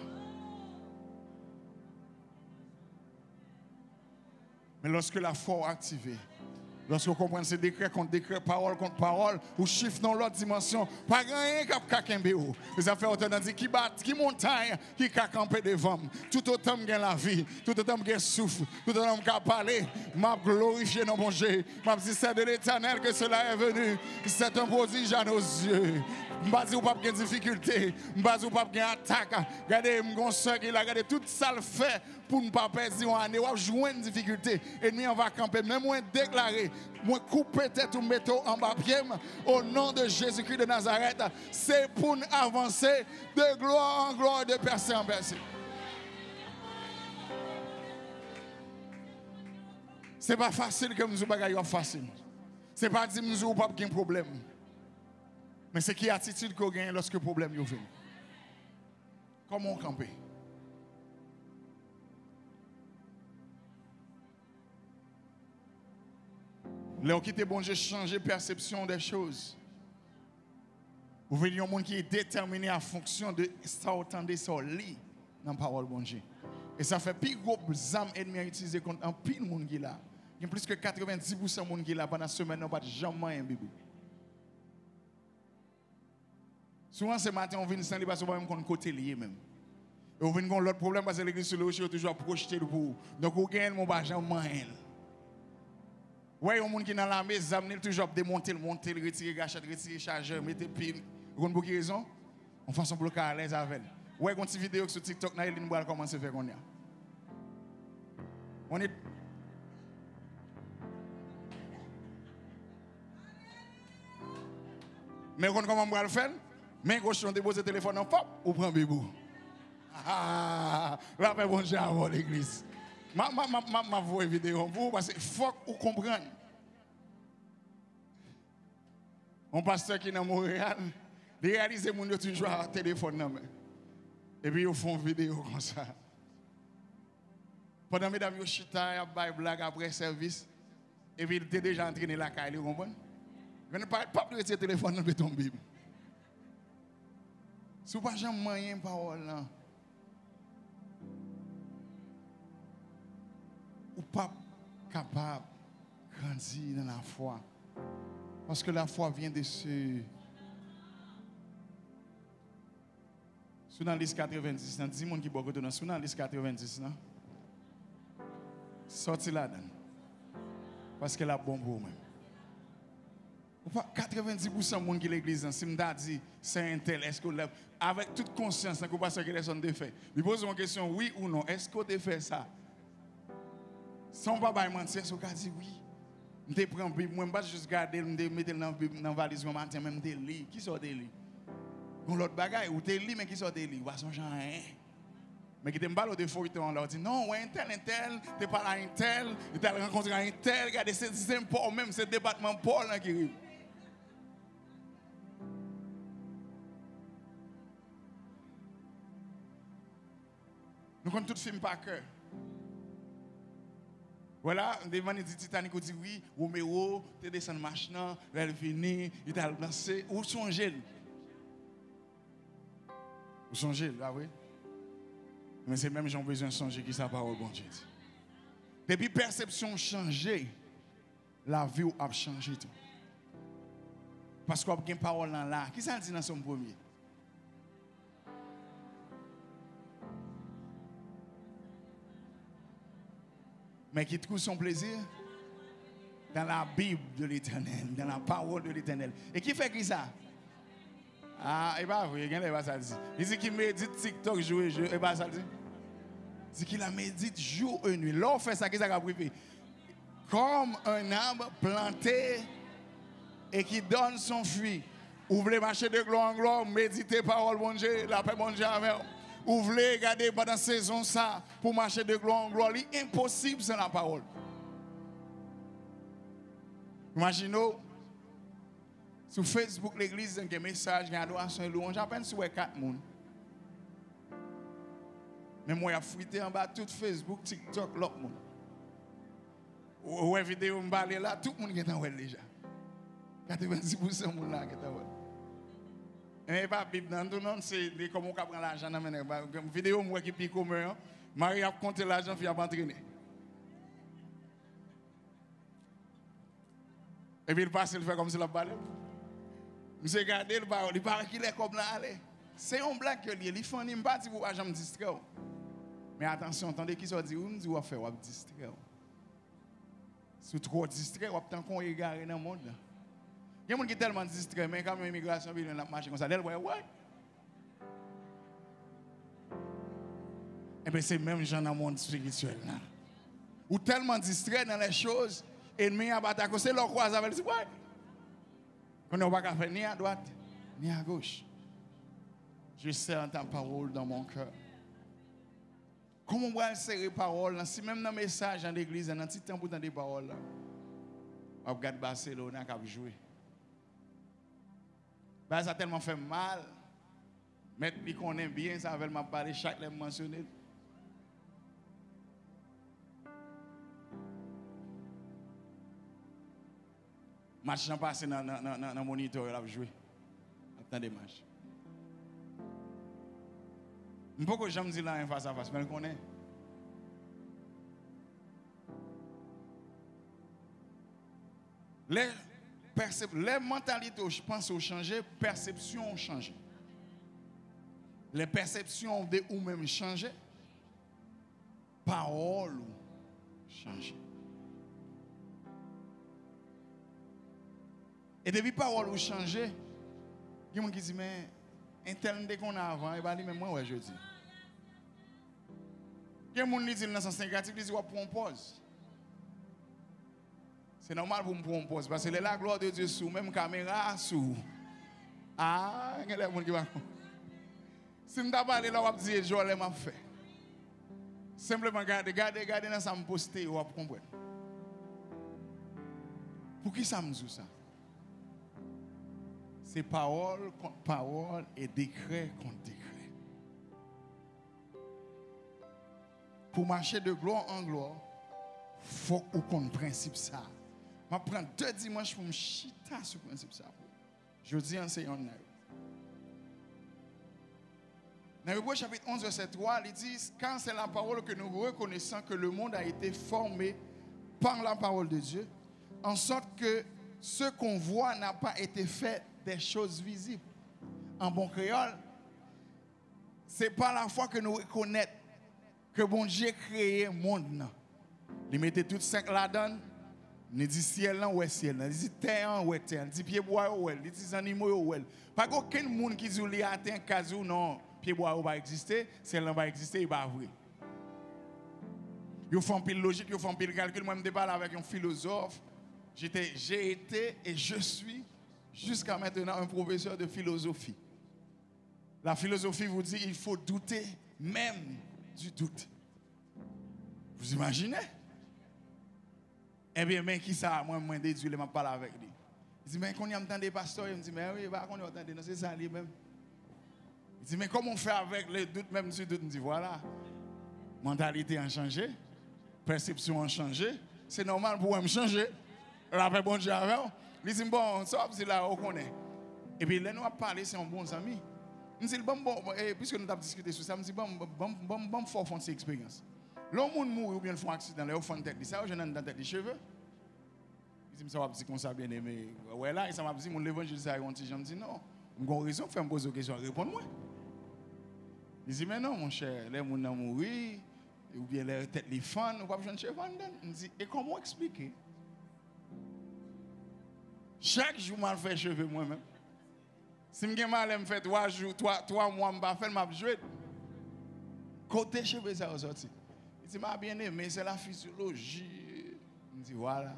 Mais lorsque la foi est activée, lorsque vous comprenez ces décrets contre décrets, parole contre parole, ou chiffre dans l'autre dimension, pas rien qui a campé. Les affaires autant dit qui bat, qui montagne, qui a campé devant. Tout autant que la vie, tout autant que souffle, tout autant que parler, m'a glorifié dans mon Dieu. M'a dit c'est de l'Éternel que cela est venu. C'est un prodige à nos yeux. M'a dit ou pas de difficulté, m'a dit ou pas de attaque. Regardez mon soeur qui a regardé tout ça le fait pour ne pas perdre une année ou jouer une difficulté. Et nous on va camper, même moi déclarer, moi couper tête ou mettre en bas pied au nom de Jésus-Christ de Nazareth, c'est pour nous avancer de gloire en gloire, de percée en percée. C'est pas facile comme nous bagaille facile. C'est pas dire nous pas de problème. Mais c'est qui attitude qu'on gagne lorsque le problème vient. Comment camper? Là, où quitte bon Dieu, changer perception des choses. Vous voyez un monde qui est déterminé en fonction de ça entendez ça lit dans la parole bon Dieu. Et ça fait plus gros âmes ennemies à utiliser contre un pile monde qui là. Il y a plus que 90% de monde qui là pendant la semaine n'ont pas jamais un bébé. Souvent ce matin on vient sans les passer même contre côté lié même. Et on vient avec l'autre problème parce que l'église sur le rocher est toujours projeté pour vous. Donc on gagne mon pas jamais. Ouais, il y a des gens qui sont dans la maison, ils toujours démonter, monter, retirer gâchette, retirer chargeur, mettre pile. Vous avez une raison? On fait un blocage à l'aise avec elle. Ouais, quand une vidéo sur TikTok, on va commencer à faire qu'on y a. On est. Mais comment on va le faire? Mais quand on dépose le téléphone en pop, on prend bébé. Ah, là, mais bon Dieu avant l'église. Ma voix vidéo pour parce qu'il faut que vous compreniez. Un pasteur qui est dans Montréal, il réalise que les gens toujours à téléphone. Et puis ils font une vidéo comme ça. Pendant que mesdames, ils chita, ils font blague après service. Et puis il était déjà entraîné la caille, vous comprenez? Je ne parle pas de retirer le téléphone dans ton Bible. Si vous n'avez pas jamais moyen de parole, ou pas capable de grandir dans la foi. Parce que la foi vient de ce. Sous dans liste 90, dans 10 personnes qui sont dans sous dans liste 90, sorti là-dedans. Parce que la bombe pour même. 90% des gens qui l'église, si je dis c'est un tel, est-ce que avec toute conscience, que pas ce que les gens ont fait. Je pose une question, oui ou non, est-ce qu'on a fait ça? Sans pas mentir, si on dit oui, je prends le Bible, je ne vais pas juste garder, je vais mettre dans la valise le matin, même des lits. Qui sort des lits? L'autre bagaille, ou des lits, mais qui sort des lits? Ou son genre, hein? Mais qui te parle de faux, on leur dit non, ouais, un tel, tu parles à un tel, tu as rencontré un tel, regardez, c'est import même, c'est le département Paul qui arrive. Nous connaissons tout film par cœur. Voilà, devant les Titanic, on dit oui, Roméo, tu descends de machine, elle vient, il t'a lancé. Où songez-le? Où songez-le, ah oui? Mais c'est même j'ai besoin de songer qui ça parole, bon Dieu. Depuis perception changée, la vie a changé tout. Parce qu'on a une parole là. Qui ça dit dans son premier? Mais qui trouve son plaisir dans la Bible de l'Éternel, dans la parole de l'Éternel. Et qui fait qui ça? Ah, et pas vrai, il y a ça dit. Il dit qu'il médite TikTok, jouer, et pas ça dit. Il dit qu'il la médite jour et nuit. Là, on fait ça, qu'est-ce qu'il a privé? Comme un arbre planté et qui donne son fruit. Vous voulez marcher de gloire en gloire, méditer parole, bon Dieu, la paix, bon Dieu, amen. Vous voulez regarder pendant la saison ça pour marcher de gloire en gloire. C'est impossible sans la parole. Imaginez, sur Facebook, l'église, il y a des messages, il y a des adorations et louanges. J'appelle sur 4 personnes. Mais moi, j'ai fruité en bas tout Facebook, TikTok, l'autre monde. Ou une vidéo, là, tout le monde est en haut déjà. 90% de monde là qui est bon. Et pas Bible dans tout non c'est comment on prend l'argent dans main. Vidéo moi qui pique commun. Marie a compté l'argent puis a entraîné. Et puis il passe il fait comme si la balle. Monsieur regarder il paraît qu'il est comme là aller. C'est un blague que il fait il pas dit pour pas jamais distraire. Mais attention, attendez qui soit dit ou dit ou faire ou distraire. Si trop distrait, ou tant qu'on égaré dans le monde. Il y a des gens qui sont tellement distraits, mais quand l'immigration vient dans marché comme ça, ouais. Et bien c'est même gens dans le monde spirituel. Là. Ou tellement distrait dans les choses, ennemi à battre, c'est leur croise avec le ouais. On n'a pas qu'à faire ni à droite, ni à gauche. Je sers ta parole dans mon cœur. Comment on va serrer parole si même dans le message dans l'église, dans un petit temps pour dans des paroles, on regarde Barcelone qui a joué. Ben, ça a tellement fait mal. Mais puis qu'on aime bien, ça avait m'a parlé chaque fois mentionné. Match n'a passé dans le moniteur, il a joué. Attendez match. Je ne peux pas jamais dire là face à face, mais je connais. Les mentalités, je pense, ont changé, perceptions ont changé. Les perceptions de ou-même changé, paroles ont changé. Et depuis paroles ont changé, il y a des gens qui disent, mais un tel dès qu'on a avant, il va dire, mais moi, ouais, je dis. Il y a des gens qui disent, dans le sens négatif, ils disent, on prend pause. C'est normal pour me prendre pause, parce que la gloire de Dieu sous, même caméra sous. Ah, il y a des gens qui vont. Si je ne t'ai pas dit, là, on va dire, je l'ai fait. Simplement, regardez dans ça, me poster, on va comprendre. Pour qui ça me dit ça? C'est parole contre parole et décret contre décret. Pour marcher de gloire en gloire, il faut qu'on principe ça. Je prends 2 dimanches pour me chiter sur le principe ça. Je dis enseignant. Dans Hébreux chapitre 11, verset 3, il dit, quand c'est la parole que nous reconnaissons que le monde a été formé par la parole de Dieu, en sorte que ce qu'on voit n'a pas été fait des choses visibles. En bon créole, ce n'est pas la fois que nous reconnaissons que bon Dieu a créé le monde. Il mettait toutes 5 là-dedans. Il dit ciel là ou ciel là, il dit terre ou terre, il dit pied bois ou il dit animaux ou pas aucun monde qui dit il atteint casou non, pied bois ou va exister, ciel là va exister, il va vrai. Ils font pile logique, ils font pile calcul, moi je me déballe avec un philosophe. J'ai été et je suis jusqu'à maintenant un professeur de philosophie. La philosophie vous dit il faut douter même du doute. Vous imaginez? Eh bien, mais qui ça, moi, déduit, je parle avec lui. Il dit, mais quand il entend des pasteurs, il me dit, mais oui, bah, quand on entend, c'est ça lui-même. Il dit, mais comment on fait avec le doute, même si le doute, il me dit, voilà, mentalité a changé, perception a changé, c'est normal pour moi de changer. La paix, bon Dieu, avec. Il dit, bon, ça, c'est là, on connaît. Et puis, là, nous avons parlé, c'est un bon ami. Il dit, bon, puisque nous avons discuté sur ça, il me dit, bon, faut faire cette expérience. L'homme mourit ou bien font un accident, là, ils font une tête, ça, je n'ai dans tête des cheveux. Il dit, ça va dire comme ça, bien aimé. Ouais, là, ça m'a dit, mon l'évangile, ça, je me dis, non, j'ai raison, faire me poser une question, répondre-moi. Il dit, mais non, mon cher, les gens ont mouru, ou bien les têtes, les fans, ou pas besoin de cheveux. Il dit, et comment expliquer? Chaque jour, je fais cheveux moi-même. Si je me fais 3 jours, 3 mois, je vais faire jouer. Côté cheveux, ça va sortir. Il dit, ma bien-aimé, c'est la physiologie. Il dit, voilà.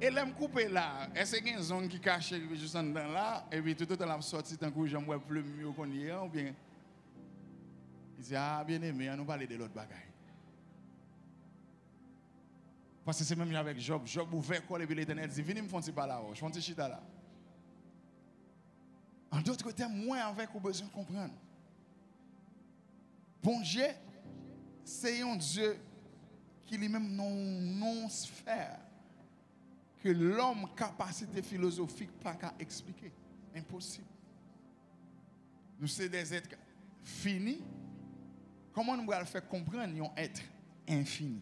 Et là, je coupe là. Est-ce qu'il y a une zone qui cache juste en dedans là? Et puis tout le temps, je sorti tant que je ne vois plus mieux qu'on y est, ou bien? Il dit, ah, bien-aimé, on nous parle de l'autre bagaille. Parce que c'est même avec Job. Job ouvert quoi, et puis l'Éternel dit, venez me faire un petit là, je fais un petit chita là. En d'autres termes, moi, avec, au besoin de comprendre. Bon Dieu, c'est un Dieu qui lui-même non sphère. que l'homme capacité philosophique pas qu'à expliquer. Impossible. Nous sommes des êtres finis. Comment nous allons faire comprendre un être infini?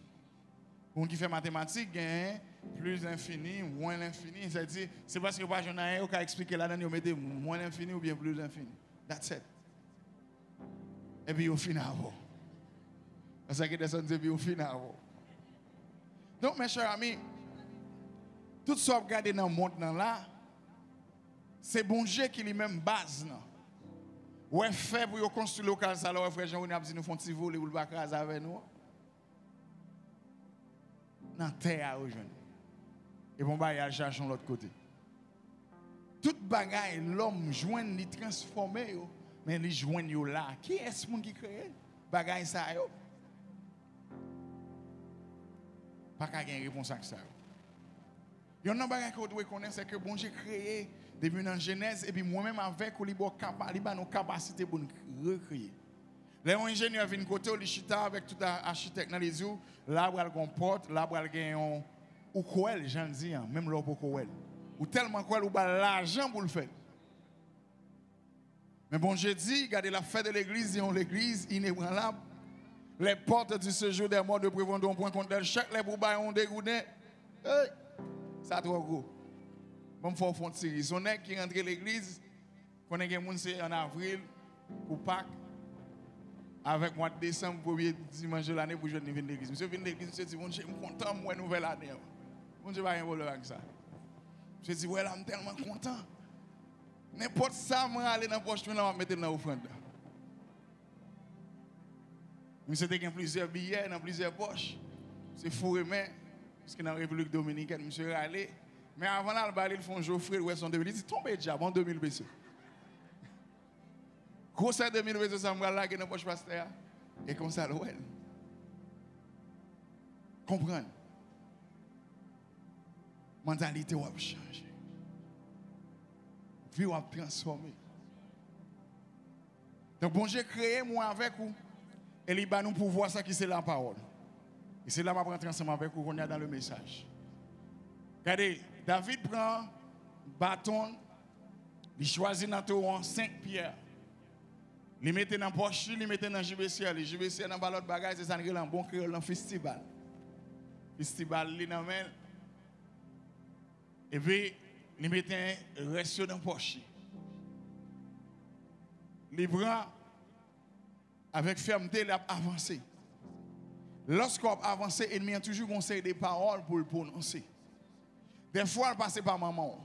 Pour qui fait mathématiques, plus l'infini, moins l'infini, c'est-à-dire, c'est parce que pas j'en ai qu'à expliquer là-dedans, vous mettez moins l'infini ou bien plus l'infini. That's it. Et puis au final, c'est ça qui descend, et puis au final. Donc, mes chers amis, tout ce que vous regardez dans le monde là, c'est bon Dieu qui lui-même base. Ouais, fait pour construire le local, ça, alors, frère Jean, on a dit nous font petit voler ou le bacrase avec nous. Dans la terre aujourd'hui. Et bon, bah, il y a le cherchon de l'autre côté. Toute bagaille, l'homme joint, il transforme, mais il joint là. Qui est ce monde qui crée? Bagaille ça, yo. Pas qu'à gagner réponse à ça. Il y a un bagage que vous devez connaître, c'est que bon Dieu créé depuis dans Genèse, et puis moi-même avec, il a nos capacités pour nous recréer. Les ingénieurs viennent côté, ils chita avec tout architecte dans les yeux, là où ils comportent, là où ils gagnent, ou quoi, j'en dis, même là pour quoi. Ou tellement quoi, ou l'argent pour le faire. Mais bon, j'ai dit, regardez la fête de l'église, l'église inébranlable. Les portes du séjour des morts de prévendent point contre elle. Chaque les boubailles ont dégoûté. Hey, ça trop gros. Bon, il faut faire une série. Son nègre qui rentre à l'église, qu'on a des gens en avril, pour Pâques. Avec mois de décembre, premier dimanche de l'année, pour je venir à l'église. Monsieur vient à l'église, monsieur dit, bon, je suis content, moi, nouvelle année. Bon, je vais rien voler avec ça. Je dis, ouais, là, je suis tellement content. N'importe ça, je vais aller dans la poche, je vais mettre dans l'offrande. Monsieur a plusieurs billets dans plusieurs poches. C'est fou, mais, parce que dans la République dominicaine, monsieur est allé. Mais avant là, il font Geoffrey, ouais, son 2000, il dit, tombez déjà, bon 2000 pesos. Gros ça 2000 pesos, ça me va là, dans la poche pasteur. Et comme ça, ouais. Comprendre. Mentalité va changer. Vie va transformer. Donc, bon, j'ai créé moi avec vous. Et il va nous pouvoir ça qui c'est la parole. Et c'est là que je vais prendre ensemble avec vous qu'on est dans le message. Regardez, David prend bâton, il choisit dans le 5 pierres. Il met dans la poche, il met dans le JBC. Le JBC dans le ballon de bagages, c'est ça qui est un bon créole dans le festival. Festival, il dans main. Et puis, il met un reste dans la poche. Il prend avec fermeté, il a avancé. Lorsqu'on avance, l'ennemi a toujours conseillé des paroles pour le prononcer. Des fois, il passe par maman.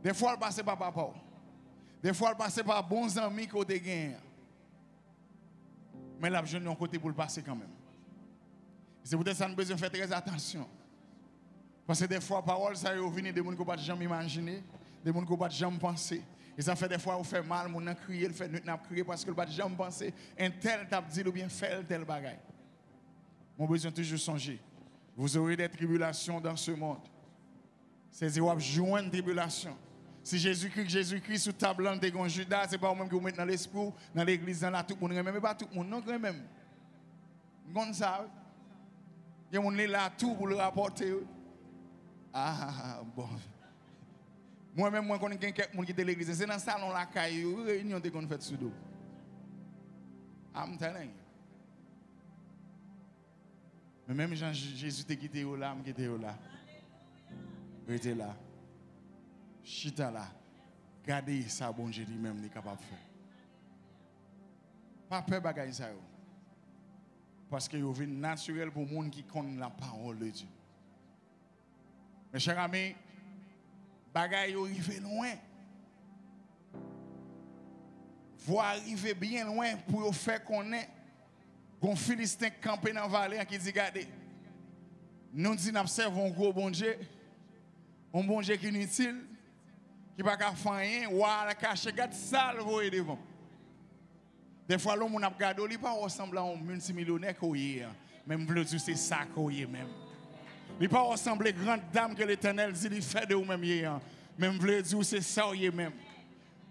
Des fois, il passe par papa. Des fois, il passe par bons amis qui ont des gains. Mais là, je n'ai pas côté pour le passer quand même. C'est pour ça que nous avons besoin de faire très attention. Parce que des fois, parole, ça vient des gens qui ne peuvent jamais imaginer, des gens qui ne peuvent jamais penser. Et ça fait des fois, on fait mal, on a crié, on fait nous crier parce que le ne jamais penser, un tel t'a dit ou bien fait tel bagaille. Mon besoin toujours songer. Vous aurez des tribulations dans ce monde. C'est-à-dire, vous joindre une tribulation. Si Jésus-Christ sous table de Judas, ce n'est pas vous-même que vous mettez dans l'esprit, dans l'église, dans la tout le monde, mais pas tout le monde, non quand même. Vous savez, il y a des gens là tout pour le rapporter. Ah, bon. Moi-même, moi, je connais quelqu'un qui est dans l'église. C'est dans le salon la caillou, réunion qu'on fait sous dos. I'm telling you. Mais même Jésus t'a quitté là, je quitté là. Restez là. Chita là. Gardez ça, bon Dieu lui-même est capable de faire. Pas peur bagaille ça. Parce que c'est naturel pour les gens qui connaissent la parole de Dieu. Mes chers amis, bagaille arrive loin. Vous arrivez bien loin pour vous faire connaître. Un Philistin campé dans la vallée qui dit, regardez, nous disons, nous observons un gros bon Dieu, un bon Dieu qui est inutile, qui ne peut pas faire rien, ou à la cache, regarde ça, le voyez devant. Des fois, l'homme a regardé, il ne pas ressembler à un multimillionnaire qu'il est, même le Dieu, c'est ça qu'il est même. Il ne pas ressembler à une grande dame que l'Éternel dit, il fait de vous-même, même le Dieu, c'est ça qu'il est même.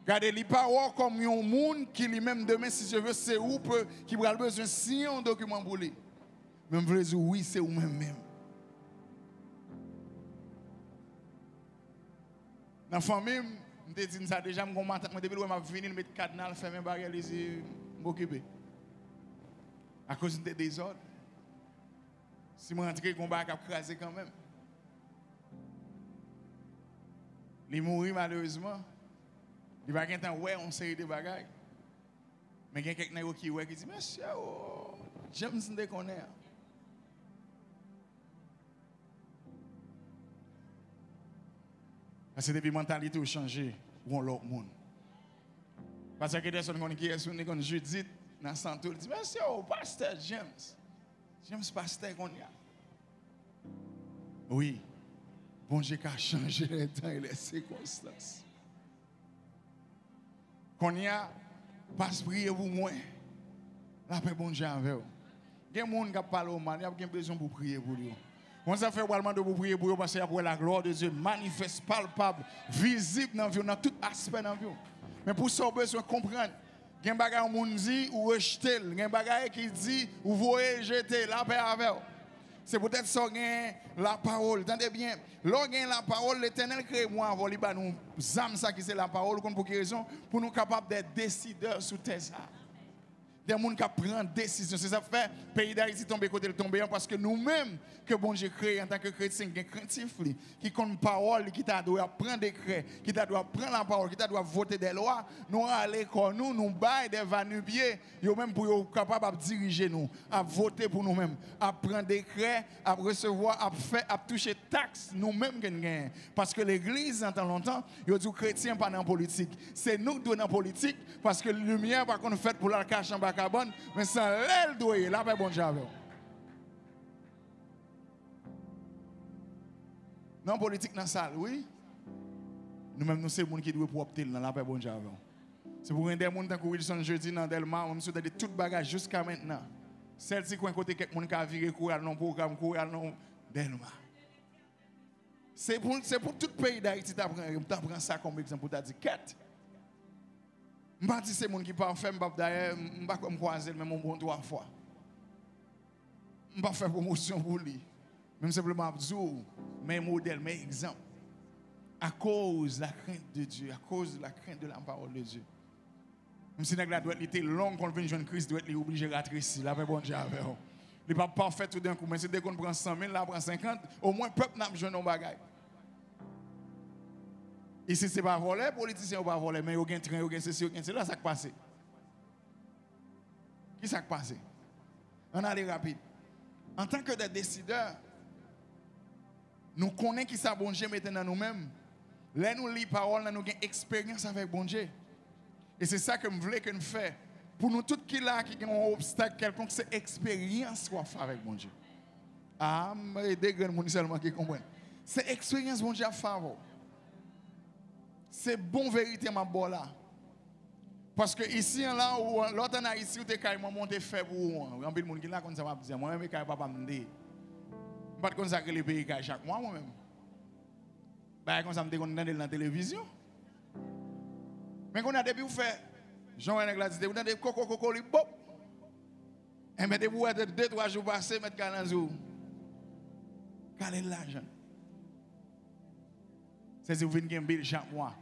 Regardez, il n'est pas comme un monde qui lui-même demain, si je veux, c'est où qui a besoin de signer un document pour lui. Même vous dire, oui, c'est vous-même. Dans la famille, je te dis ça déjà, je matin, depuis que je suis venu, je mettre cadenas, faire mes bagages, je m'occuper. À cause des désordres. Si je rentre, je vais craser quand même. Il mourit malheureusement. Il va y avoir un temps, ouais, on sait des bagages. Mais il y a quelqu'un qui dit, monsieur, j'aime ce qu'on est. Parce que depuis la mentalité a changé, ou on l'autre monde. Parce que des personnes qui sont comme Judith, dans le centre, ils disent, monsieur, pasteur James. James, pasteur qu'on y a. Oui, bon Dieu qui a changé les temps et les circonstances. Qu'on y a, pas prier pour moi. La paix bon Dieu avec vous. Il y a des gens qui parlent au mal, il y a besoin de prier pour lui. Quand ça fait vraiment de prier pour vous parce qu'il y a la gloire de Dieu manifeste, palpable, visible dans vie, dans tout aspect dans vie. Mais pour ça, on a besoin de comprendre. Il y a des gens qui disent ou rejeter, il y a des gens qui disent ou voyez jeter la paix avec vous. C'est peut-être ça que la parole. Entendez bien. Lorsqu'on la parole, l'Éternel crée moi avant lui, nous âmes ça qui c'est la parole pour quelle raison? Pour nous capables d'être décideurs sur terre. Des gens qui prennent des décisions. C'est ça qui fait le pays d'Haïti tomber côté tomber parce que nous-mêmes, que bon Dieu crée en tant que chrétien, qui craintif, qui compte parole, qui doit prendre des décrets, qui doit prendre la parole, qui doit voter des lois, nous aller comme nous baillons des vanupiers, nous même pour être capables de diriger nous, à voter pour nous-mêmes, à prendre des décrets, à recevoir, à faire, à toucher taxes nous-mêmes qui gagnons. Parce que l'Église, en tant longtemps, il dit chrétien pas dans la politique. C'est nous qui sommes dans la politique parce que la lumière, par contre, faite pour la cache en bas carbone, mais sans l'aile douée, la paix bon Dieu. Non, politique dans la salle, oui. Nous-mêmes, nous sommes les gens qui doivent opter dans la paix bon Dieu. C'est pour des gens qui ont Wilson jeudi dans Delma, on a dit tout bagage jusqu'à maintenant. Celle-ci, quand côté quelqu'un qui a viré courir dans le programme, courir dans Delma. C'est pour tout le pays d'Haïti, tu apprends ça comme exemple pour te dire, quête. Je ne sais pas si c'est les gens qui parlent, je ne sais pas comme croiser même un bon 3 fois. Je ne vais pas faire promotion pour lui. Même simplement dire, mes modèles, mes exemples. À cause de la crainte de Dieu, à cause de la crainte de la parole de Dieu. Même si la doit être longue, quand une jeune Christ doit être obligé de ratricer. La paix bon Dieu avec vous. Il n'est pas parfait tout d'un coup, mais si dès qu'on prend 100 000, là, on prend 50, au moins, le peuple n'a pas besoin de bagaille. Ici, ce n'est pas voler, les politiciens ne pas voler, mais il y a un train, il y a ceci, il y a cela, ça qui passe. Qui ça qui passe? On allait rapide. En tant que des décideurs, nous connaissons qui ça bon Dieu maintenant nous-mêmes. Là, nous lisons la parole, nous avons une expérience avec bon Dieu. Et c'est ça que je voulais que nous fassions. Pour nous tous qui là, qui ont un obstacle quelconque, c'est expérience qu'on fait avec bon Dieu. Ah, mais des grands seulement qui comprennent. C'est expérience bon Dieu à faire. C'est bon vérité ma bon là. Parce que ici là ou l'autre en Haïti où t'es carrément monté fait pour vous. Grand pile monde qui là comme ça m'a dit moi même carrément pas me dire. Pas comme ça que les pays chaque mois moi même. Bah comme ça me dit qu'on dans la télévision. Mais qu'on a depuis vous fait Jean-René l'a dit vous avez coco li bop. Et mettez vous 2-3 jours passés mettre canazou. Calez l'argent. C'est si vous venez gagner chaque mois.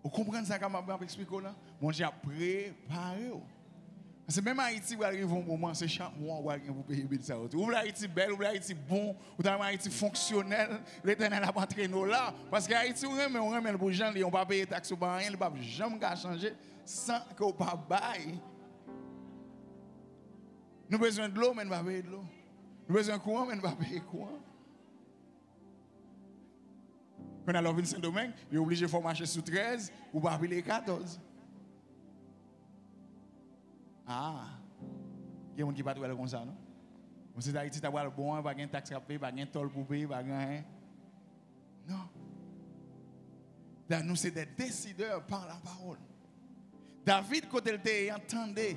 Vous comprenez ça comme je explique là? Mon Dieu a préparé. Parce que même Haïti, vous arrivez au moment, c'est chaque mois, vous payez le ça. Vous voulez Haïti belle, vous voulez Haïti bon, vous voulez Haïti fonctionnel, l'Éternel a pas entraîné là. Parce que Haïti, on remet le gens, on ne pas payer taxe sur rien, on ne va jamais changer sans que vous ne pas bailler. Nous avons besoin de l'eau, mais on ne va pas payer de l'eau. Nous avons besoin de courant, mais on ne va pas payer de courant. Quand on a l'offre Saint-Domingue, il est obligé de marcher sous 13 ou pas payer 14. Ah, il y a des gens qui ne peuvent pas comme ça, non? Si Haïti a le bon, pas de taxe à payer, pas de toll pour payer, pas de rien. Non. Nous, c'est des décideurs par la parole. David, quand il était entendé,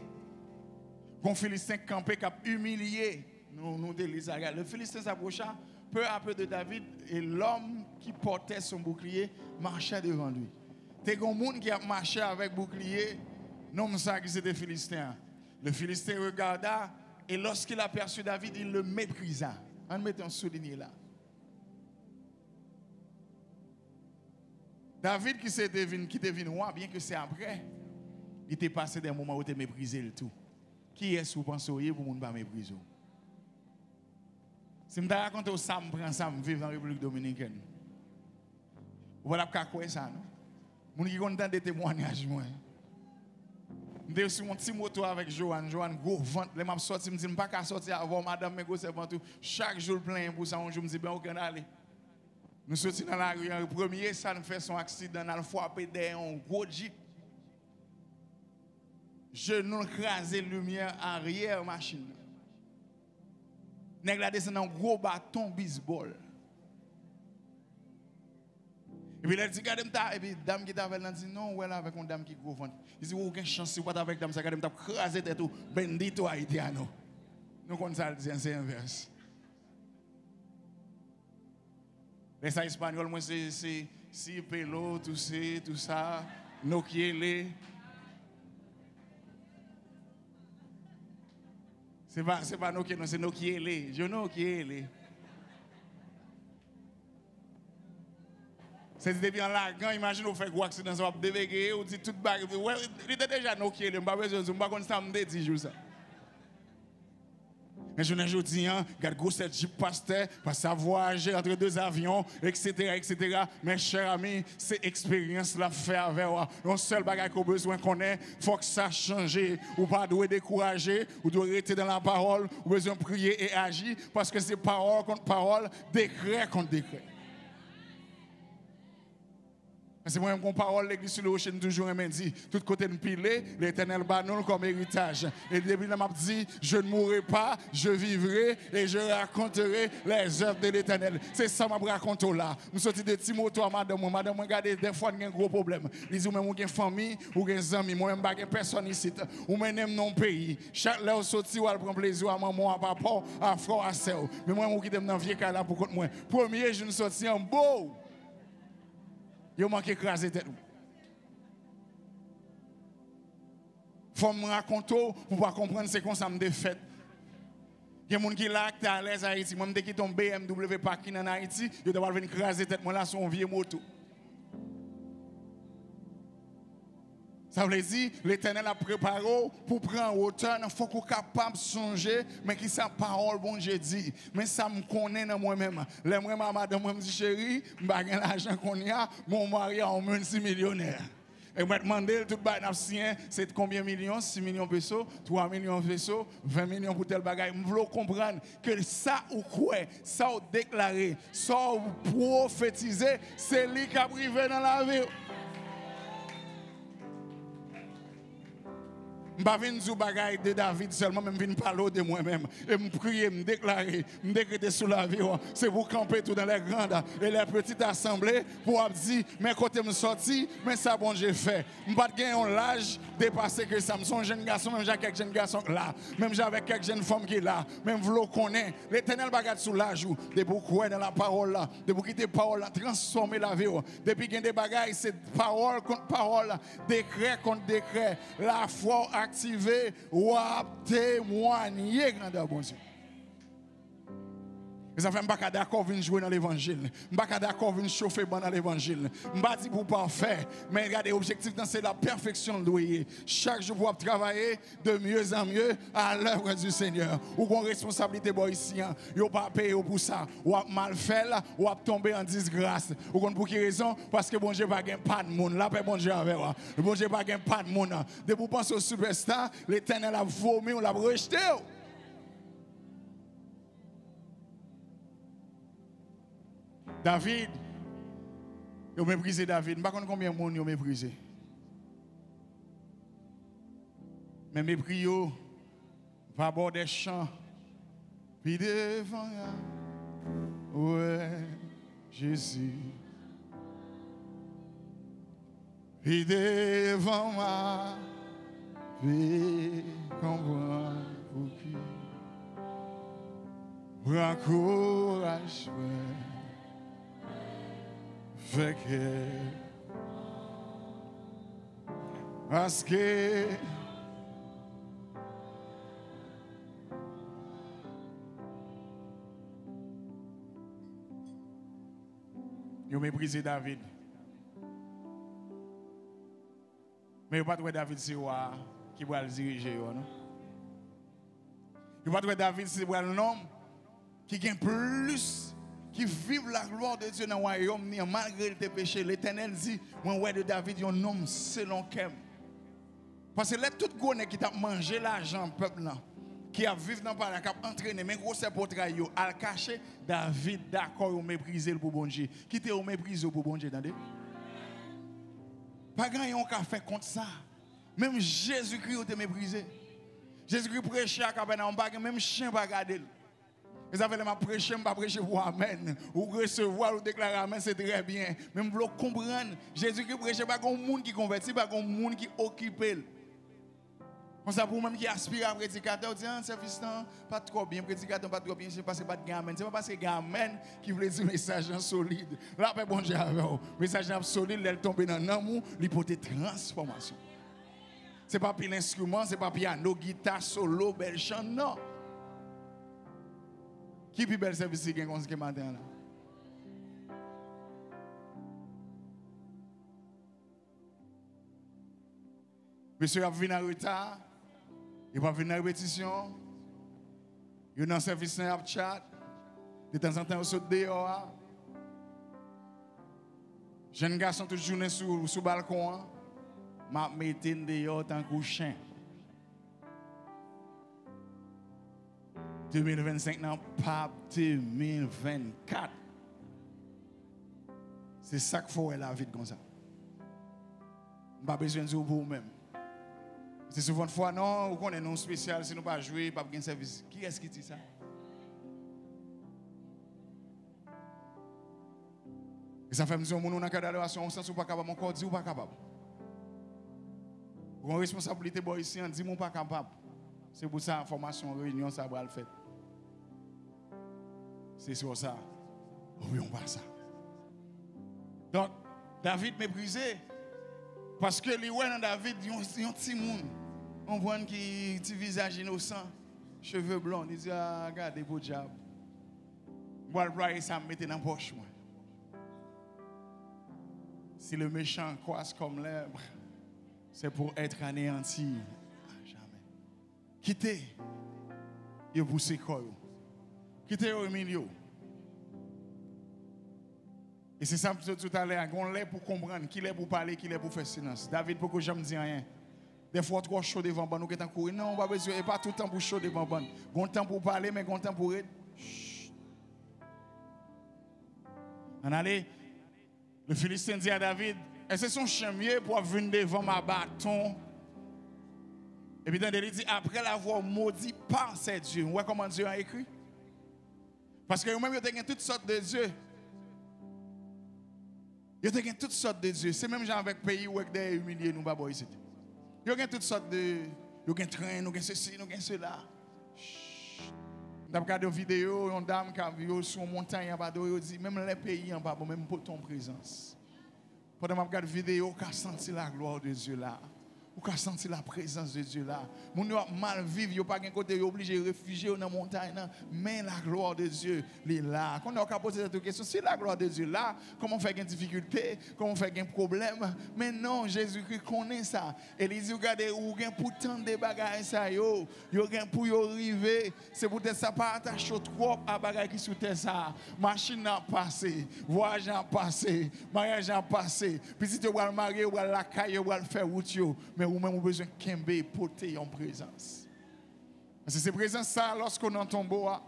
quand Philistin campé, qui a humilié, nous le Philistin s'approcha peu à peu de David et l'homme qui portait son bouclier marchait devant lui. T'es un monde qui a marché avec bouclier, non, ça qui c'était Philistin. Le Philistin regarda et lorsqu'il aperçut David, il le méprisa. On met un souligné là. David qui était venu roi, bien que c'est après, il était passé des moments où il était méprisé le tout. Qui est-ce que vous pensez pour ne pas mépriser? Si je raconte au Sam, prend ça, je vis dans la République Dominicaine. Voilà pourquoi ça, non? Moun qui content des témoignages, moi. Je suis sur mon petit moto avec Joanne, gros vente. Les m'a sorti, me dit, je pas qu'à sortir avant madame Mego, c'est tout. Chaque jour plein pour ça, je me dis, ben, on peut aller. Nous sortis dans la rue, le premier, ça nous fait son accident, dans le foie derrière un gros jeep. Je nous crasé lumière arrière machine. Nèg la descend un gros bâton baseball. Et puis elle dit regardez et puis dame qui t'avait dit non ouais là avec une dame qui gros ventre. Il dit aucune chance si pas avec dame ça regardez t'a crasé tête tout bendito haïtiano. Nous comme ça dit c'est inverse. Les ça espagnol moi c'est si pelo tout ça nokiele. C'est pas nokiele non c'est nokiele. Je nokiele. C'est depuis en lagan, imagine vous faites un accident, ça va dévéguer, ou dit toute bague. Il était déjà noqué, je ne sais pas besoin de ça, je ne sais pas me dire ça. Mais je ne dis pas, regarde, gros, cette jeep pasteur, parce que ça voyager entre deux avions, etc., etc. Mes chers amis, c'est expérience la fait avec moi. Non seul bagage qu'on a besoin qu'on ait, il faut que ça change. Ou pas doit décourager, ou doit rester dans la parole, ou besoin de prier et agir, parce que c'est parole contre parole, décret contre décret. C'est moi qui parole l'église sur le rocher toujours et dit tout côté de pilé l'Éternel banon comme héritage et depuis là m'a dit je ne mourrai pas je vivrai et je raconterai les œuvres de l'Éternel. C'est ça m'a raconté là. Nous sorti de Timothée à madame regardez des fois il y a un gros problème. Ils disent même ou une famille ou des amis moi même pas personne ici ou même non pays. Chaque là au sorti ou prend plaisir à maman à papa à frère à sœur. Mais moi qui dem dans vieux cas là pour contre moi. Premier je ne sorti en beau. Yo manque écraser tête. Faut me raconter pour pas comprendre c'est comme ça me défaite. Il y a des gens qui là qui à l'aise à Haïti, moi dès qu'ils tombent BMW parking en Haïti, yo doit venir écraser tête moi là son vieux moto. Ça veut dire l'Éternel a préparé pour prendre hauteur, il faut qu'on soit capable de songer, mais qui sa parole, bon Dieu dit. Mais ça me connaît dans moi-même. Les moi, madame, me dit chérie, je n'ai pas l'argent qu'on a, mon mari est un multimillionnaire. Et je me demande, tout le c'est combien de millions? 6 millions de pesos, 3 millions de pesos, 20 millions pour tel bagage. Je veux comprendre que ça ou quoi, ça ou déclaré, ça ou prophétisé, c'est lui qui a privé dans la vie. Je ne vais pas venir dire bagaille de David seulement, mais je viens parler de moi-même. Et me prier, me déclarer, me décréter sous la vie. C'est pour camper tout dans les grandes et les petites assemblées pour dire, mais quand je me sorti, mais ça bon j'ai fait. Je ne vais pas gagner l'âge dépassé que ça. Je suis un jeune garçon, même j'ai quelques jeunes garçons là. Même j'ai avec quelques jeunes femmes qui sont là. Même vous le connaissez. L'Éternel bagarre sous l'âge. De beaucoup dans la parole là. De beaucoup de paroles là. Transformer la vie. Depuis qu'il y a des bagailles, c'est parole contre parole. Décret contre décret. La foi activé ou à témoigner, grandeur bon Dieu. Mais ça fait pas d'accord venir jouer dans l'évangile. Pas d'accord venir chauffer dans l'évangile. Pas dit pour parfait, mais regardez l'objectif c'est la perfection de loyer. Chaque jour pour travailler de mieux en mieux à l'œuvre du Seigneur. Ou qu'on responsabilité bon ici, yo pas payer pour ça, ou a mal fait là, ou a tomber en disgrâce. Ou qu'on pour quelle raison? Parce que bon Dieu pas gain pas de monde. La paix bon Dieu avec moi. Bon Dieu pas gain pas de monde. De vous penser au superstar, l'Éternel a vomi, on l'a rejeté. David, il a méprisé David. Je ne sais pas combien de monde il a méprisé. Mais mépris, va bord des champs. Puis devant, ouais, Jésus. Puis devant moi, puis comprendre pour qui. Prends courage, fait que parce que ils ont méprisé David. Mais il n'y a pas de David c'est roi qui va le diriger. Non? Il n'y a pas de David c'est un homme qui gagne plus, qui vive la gloire de Dieu dans le royaume, malgré tes péchés. L'Éternel dit, moi, ouais, de David, il y a un homme selon qu'aime. Parce que là, tout le monde qui a mangé l'argent, peuple là, qui a vécu dans le palais, qui a entraîné, mais gros, c'est pour trahir, à cacher, David, d'accord, au mépriser pour bon Dieu. Qui t'a au mépriser pour bon Dieu, attendez? Pas grand yon qui a fait contre ça. Même Jésus-Christ a méprisé. Jésus-Christ prêchait à Capernaum, même chien pas garder. Et ça fait que je prêche, je ne prêche pour Amen. Ou recevoir ou déclarer Amen, c'est très bien. Même pour comprendre, Jésus-Christ prêche pas comme un monde qui convertit, pas comme un monde qui occupe. Comme ça, pour même qui aspire à prédicateur, dit, c'est fils, pas trop bien, prédicateur, pas trop bien, c'est parce que pas de gamin. C'est pas parce que gamin qui veut dire message solide. Là, bon Dieu, message solide, il tombe dans l'amour, l'hypothèse transformation. Ce n'est pas pile instrument, ce n'est pas piano, guitare, solo, bel chant, non. Qui est plus bel service qui est ce matin là? Monsieur va venir en retard, il va venir en répétition, il est dans le service Snapchat, de temps en temps il saute dehors. Jeune garçon toute journée sur le balcon, m'a metté dehors tant que chien. 2025 non, pas 2024. C'est ça qu'il faut la vie comme ça. Pas besoin de dire pour vous-même. C'est souvent une fois, non, vous connaissez non spécial, si nous pas jouer, pas de service. Qui est-ce qui dit ça? Et ça fait me dire, on a une d'adoration, on sent pas capable, mon corps dit ou pas capable. Vous avez une responsabilité ici, on dit, mon pas capable. C'est pour ça, formation, réunion, ça va le faire. C'est sur ça. Oublions pas ça. Donc, David méprisé. Parce que les ouais dans David, ils ont un petit monde. On voit un petit visage innocent, cheveux blancs. Ils disent, ah, regardez, beau diable. Moi, le ça me mettait dans la poche. Moi. Si le méchant croise comme l'herbe, c'est pour être anéanti. Jamais. Quittez. Il vous sécoille. Quittez au milieu. Et c'est ça tout à l'heure. On est pour comprendre, qui est pour parler, qui est pour faire silence. David, pourquoi je ne dis rien? Des fois, trop chaud devant nous, qui est en courir. Non, on va besoin. Et pas tout le temps pour chaud devant nous. On a temps pour parler, mais on a temps pour être. On allait. Le Philistin dit à David, est-ce que son chemier pour venir devant ma bâton? Et puis il dit, après l'avoir maudit par ses dieux. Vous voyez comment Dieu a écrit? Parce que vous-même, vous avez toutes sortes de dieux. Vous avez toutes sortes de dieux. C'est même gens avec pays où vous avez humilié nous, babo ici. Vous avez toutes sortes de. Vous avez un train, vous avez ceci, vous avez cela. Vous avez regardé une vidéo, une dame qui a vu sur une montagne en bas d'eau, dit, même les pays en bas, même pour ton présence. Pendant que je regarde la vidéo, vous avez senti la gloire de Dieu là. Vous avez senti la présence de Dieu là. Vous avez mal vivre, vous n'avez pas côté obligé de réfugier dans la montagne. Mais la gloire de Dieu, elle est là. Quand on a posé cette question, si la gloire de Dieu est là, comment on fait une difficulté, comment on fait un problème? Mais non, Jésus-Christ connaît ça. Et il dit, regardez, vous avez pourtant des bagages, ça, vous avez pour y arriver. C'est peut-être ça, pas attaché trop à bagages qui sont ça. Machine a passé, voyage a passé, mariage a passé. Puis si tu vas le marier, ou la caille, ou le faire route, mais vous-même, vous avez besoin de kembe porter en présence. Parce que c'est présence ça, lorsqu'on entend bois,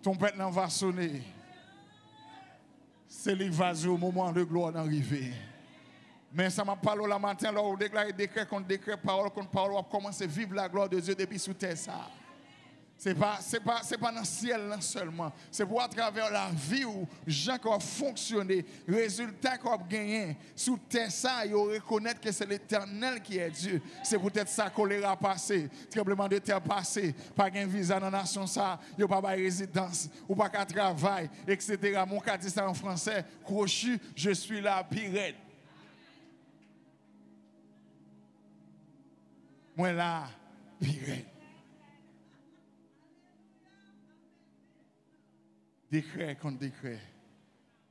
ton père va sonner. C'est l'évasion au moment de gloire d'arriver. Mais ça m'a parlé la matin, là, on déclare décret contre décret, parole contre parole, on commence à vivre la gloire de Dieu depuis sous terre ça. C'est pas dans le ciel là seulement. C'est pour à travers la vie où gens qui ont fonctionné, résultat qu'on a gagné sous terre ça, ils reconnaître que c'est l'Éternel qui est Dieu. C'est peut-être ça choléra passé, tremblement de terre passé, pas un visa dans la nation ça, il pas de résidence ou pas qu'à travail, etc. Mon cas dit ça en français, crochu, je suis là pirate. Moi là pirate. Décret contre décret,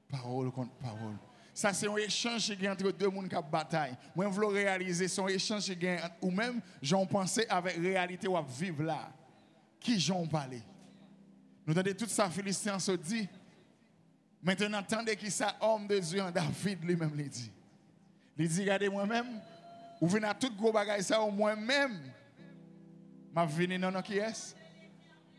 parole contre parole. Ça, c'est un échange qui est entre deux mondes qui bataille. Moi, je veux réaliser son échange qui est ou même, j'en pensais avec réalité ou à vivre là. Qui j'en parle? Nous entendons tout ça, Philistin se dit. Maintenant, attendez qui ça, homme de Dieu, en David lui-même le dit. Il dit, regardez moi-même, ou venez à tout gros bagage ça, moi-même, m'a venu non qui est?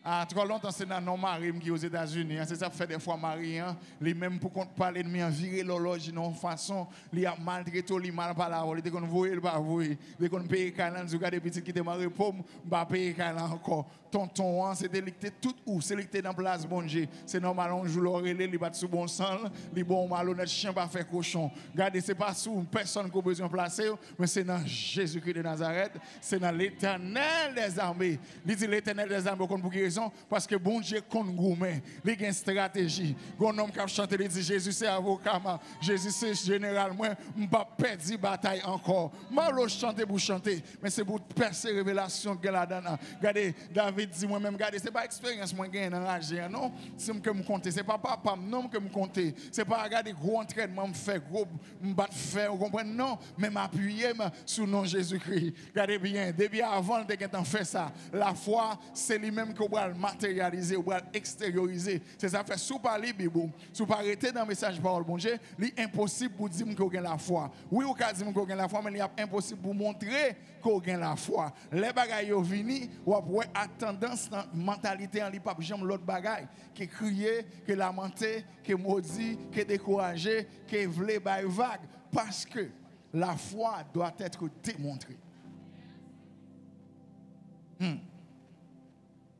Ah, trop longtemps, c'est dans non mari qui est aux États-Unis. C'est ça fait des fois mari, les mêmes pour qu'on parle de lui, virer l'horloge d'une façon, il a maltraité, il mal par la il dit qu'on voit, il pas voyer, il qu'on paye calan, vous regardez petit qui était marié pour pas payer calan encore. Tonton, c'est délicté tout où, c'est délicté dans place bon Dieu. C'est normal on joue l'oreille, il bat sous bon sang, il bon malhonnête chien pas faire cochon. Regardez, c'est pas sous personne qui a besoin de placer, mais c'est dans Jésus-Christ de Nazareth, c'est dans l'Éternel des armées. Il dit l'Éternel des armées pour raison parce que bon Dieu compte gourmet, il y a une stratégie. Un homme qui a chanté, il dit Jésus c'est avocat, Jésus c'est général, moi je ne pas perdre bataille encore. Malo chanter pour chanter, mais c'est pour percer révélation que la donne. Regardez, David dit moi-même, regardez, c'est pas expérience moi gagne dans la non, c'est que me compter, c'est pas papa non que me compter. C'est pas regarder gros entraînement me faire gros me battre faire, vous comprenez non, mais m'appuyer sur nom Jésus-Christ. Regardez bien, depuis avant de quand on fait ça, la foi c'est lui-même qu'on va matérialiser, ou va extérioriser. C'est ça fait sous parler Bible, sous pas arrêter dans le message parole bon Dieu, c'est impossible pour dire qu'on a la foi. Oui, ou ka dire qu'on a la foi, mais il est impossible pour montrer qu'on a la foi. Les bagailles yo vini, ou après à tendance mentalité en li pas jamais l'autre bagaille, qui crier, qui lamenter, qui maudit, qui décourager, qui vle bay vague parce que la foi doit être démontrée.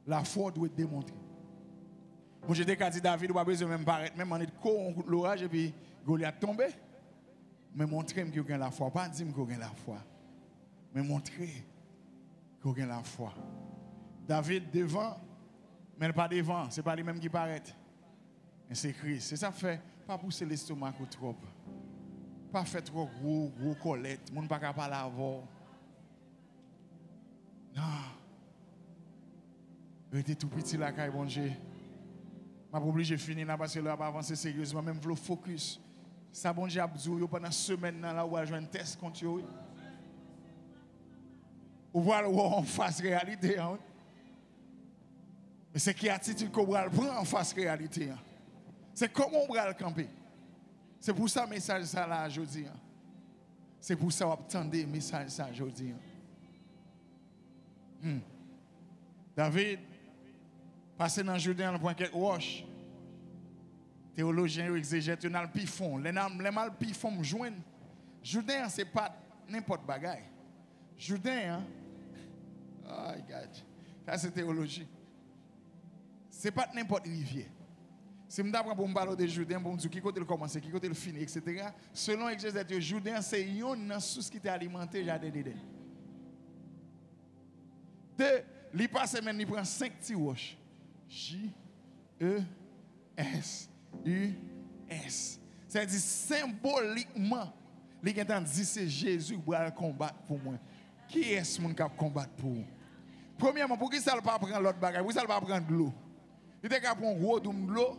La foi doit être démontrée. Moi, j'étais qu'à dire David, pas besoin même paraître, même en est l'orage et puis Goliath tombé. Mais montrer que a la foi, pas dire que a la foi, mais montrer que a la foi. David devant, mais pas devant, c'est pas les mêmes qui paraissent. Mais c'est Christ. C'est ça fait, pas pousser l'estomac trop. Pas faire trop gros colette, mon pas capable d'avoir. Non. J'étais tout petit là, quand bon Dieu. Je suis obligé de finir là parce que là, je avancer sérieusement. Même le focus. Ça, bon Dieu, pendant une semaine là, où je vais un test contre eux. Ou voir en face réalité. Hein? Mais c'est qui attitude qu'on va prendre en face réalité. Hein? C'est comment on va le camper. C'est pour ça le message ça là aujourd'hui. Hein? C'est pour ça qu'on attend le message ça aujourd'hui. Hein? David, passé dans le Jourdain, on prend quelques roches. Théologiens, exégètes, on a le pifon. Les mal pifon me joignent. Jourdain, ce n'est pas n'importe bagaille. Jourdain, oh, God. Ça c'est théologie. Ce n'est pas n'importe rivière. Si je prends pour me parler de Jourdain, pour me dire qui côté le commencer, qui côté le finir, etc. Selon l'exégète, Jourdain, c'est une source qui t'a alimenté, j'ai dit. Deux, il passe même, il prend 5 petits roches. J-E-S-U-S. C'est-à-dire symboliquement, il dit c'est Jésus qui va combattre pour moi. Qui est-ce qui va combattre pour vous? Premièrement, pour qui ça ne va pas prendre l'autre bagage? Pour qui ça ne va pas prendre de l'eau? Il dit qu'il prend un gros doum de l'eau.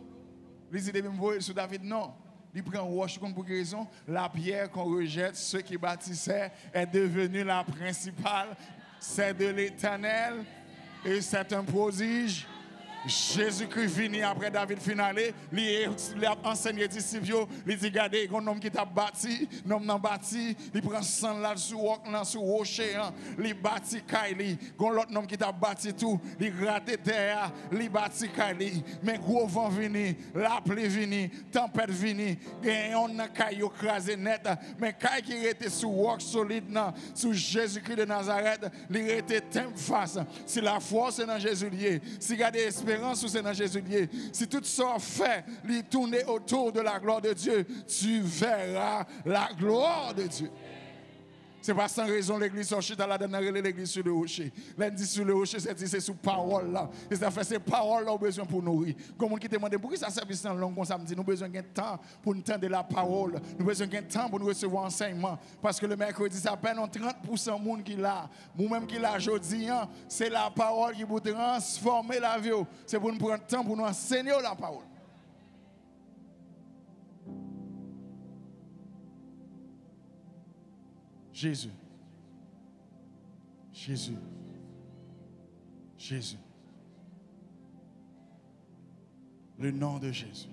Il dit qu'il va sur David. Non. Il prend roche pour quelle raison? La pierre qu'on rejette, ceux qui bâtissaient, est devenue la principale. C'est de l'Éternel. Et c'est un prodige. Jésus-Christ finit après David finalé, il a enseigné disciples, il dit regardez, il y a un homme qui t'a bâti, l'homme n'a bâti, il prend sang là sur rocher, il bâti Kaili, il y a l'autre homme qui t'a bâti tout, il gratte terre, il bâti Kaili, mais gros vent vini, la pluie vini, tempête vini, il y a un caillou crasé net, mais caille qui était sur roc solide, sur Jésus-Christ de Nazareth, il était temple face. Si la foi c'est dans Jésus lié, si regardez espérance ou c'est dans Jésus lié, si tout ça fait, lui tourner autour de la gloire de Dieu, tu verras la gloire de Dieu. C'est pas sans raison l'église sortit à la dernière l'église sur le rocher. Lundi sur le rocher, c'est sous parole là. Et ça fait ces paroles là, besoin pour nourrir. Comme on qui demande pourquoi ça service tant long comme ça me dit, nous besoin d'un temps pour nous entendre la parole. Nous besoin d'un temps pour nous recevoir enseignement. Parce que le mercredi, ça peine 30% de monde qui là. Nous-mêmes qui là aujourd'hui, c'est la parole qui vous transformer la vie. C'est pour nous prendre le temps pour nous enseigner la parole. Jésus. Jésus. Jésus. Le nom de Jésus.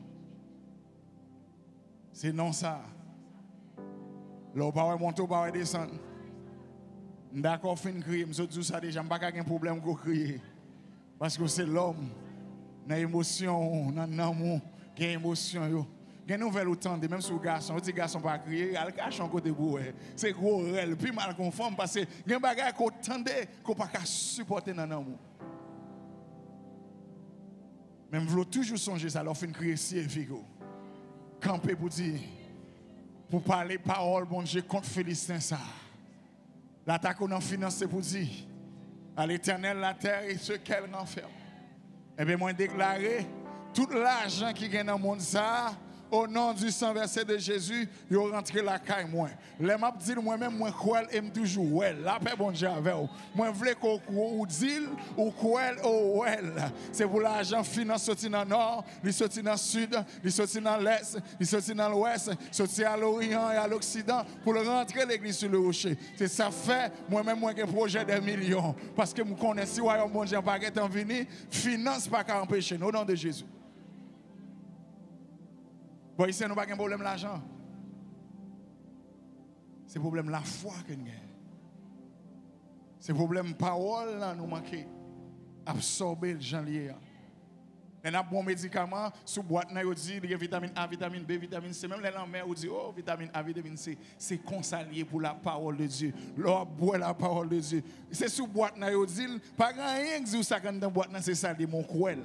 C'est non ça. Là, on va monter, on va descendre. D'accord, fin de crier. Je dis ça déjà, je n'ai pas de problème pour crier. Parce que c'est l'homme. Dans l'émotion, dans l'amour, qui a émotion. Il y a une nouvelle autant, même sur le garçon, le garçon pas crier, il a cache en côté pour c'est gros réel, puis mal conforme parce que il y a des bagages qu'on tendait qu'on pas supporter dans l'amour. Même vous toujours songer ça, leur fin crier si Figo. Camper pour dire pour parler parole bon Dieu contre Philistin ça. L'attaque dans finance c'est pour dire à l'Éternel la terre et ce qu'elle renferme. Et bien moi déclarer tout l'argent qui gagne dans le monde ça au nom du sang versé de Jésus, il rentre la caille moi. Les m'a dit moi-même moi croire aime toujours well. La paix bon Dieu avec vous. Moi vle ko ou dit ou croire ou well. C'est pour l'argent finance sorti dans nord, il sorti dans sud, il sorti dans l'est, il sorti dans l'ouest, sorti à l'orient et à l'occident pour rentrer l'église sur le rocher. C'est ça fait moi-même moi un projet de millions parce que me connais si royaume bon Dieu pas en venir, finance pas qu'à empêcher au nom de Jésus. Bon, ici, nous n'avons pas de problème l'argent. C'est le problème la foi que nous avons. C'est le problème parole là nous manquons. Absorber le gens liés. On a bon médicament, sous boîte, on dit il y a vitamine A, vitamine B, vitamine C. Même les lendemains, on dit oh, vitamine A, vitamine C. C'est consalié pour la parole de Dieu. L'on boit la parole de Dieu. C'est sous boîte, on dit pas rien que dit ça quand dans boîte, c'est ça, mon cruel.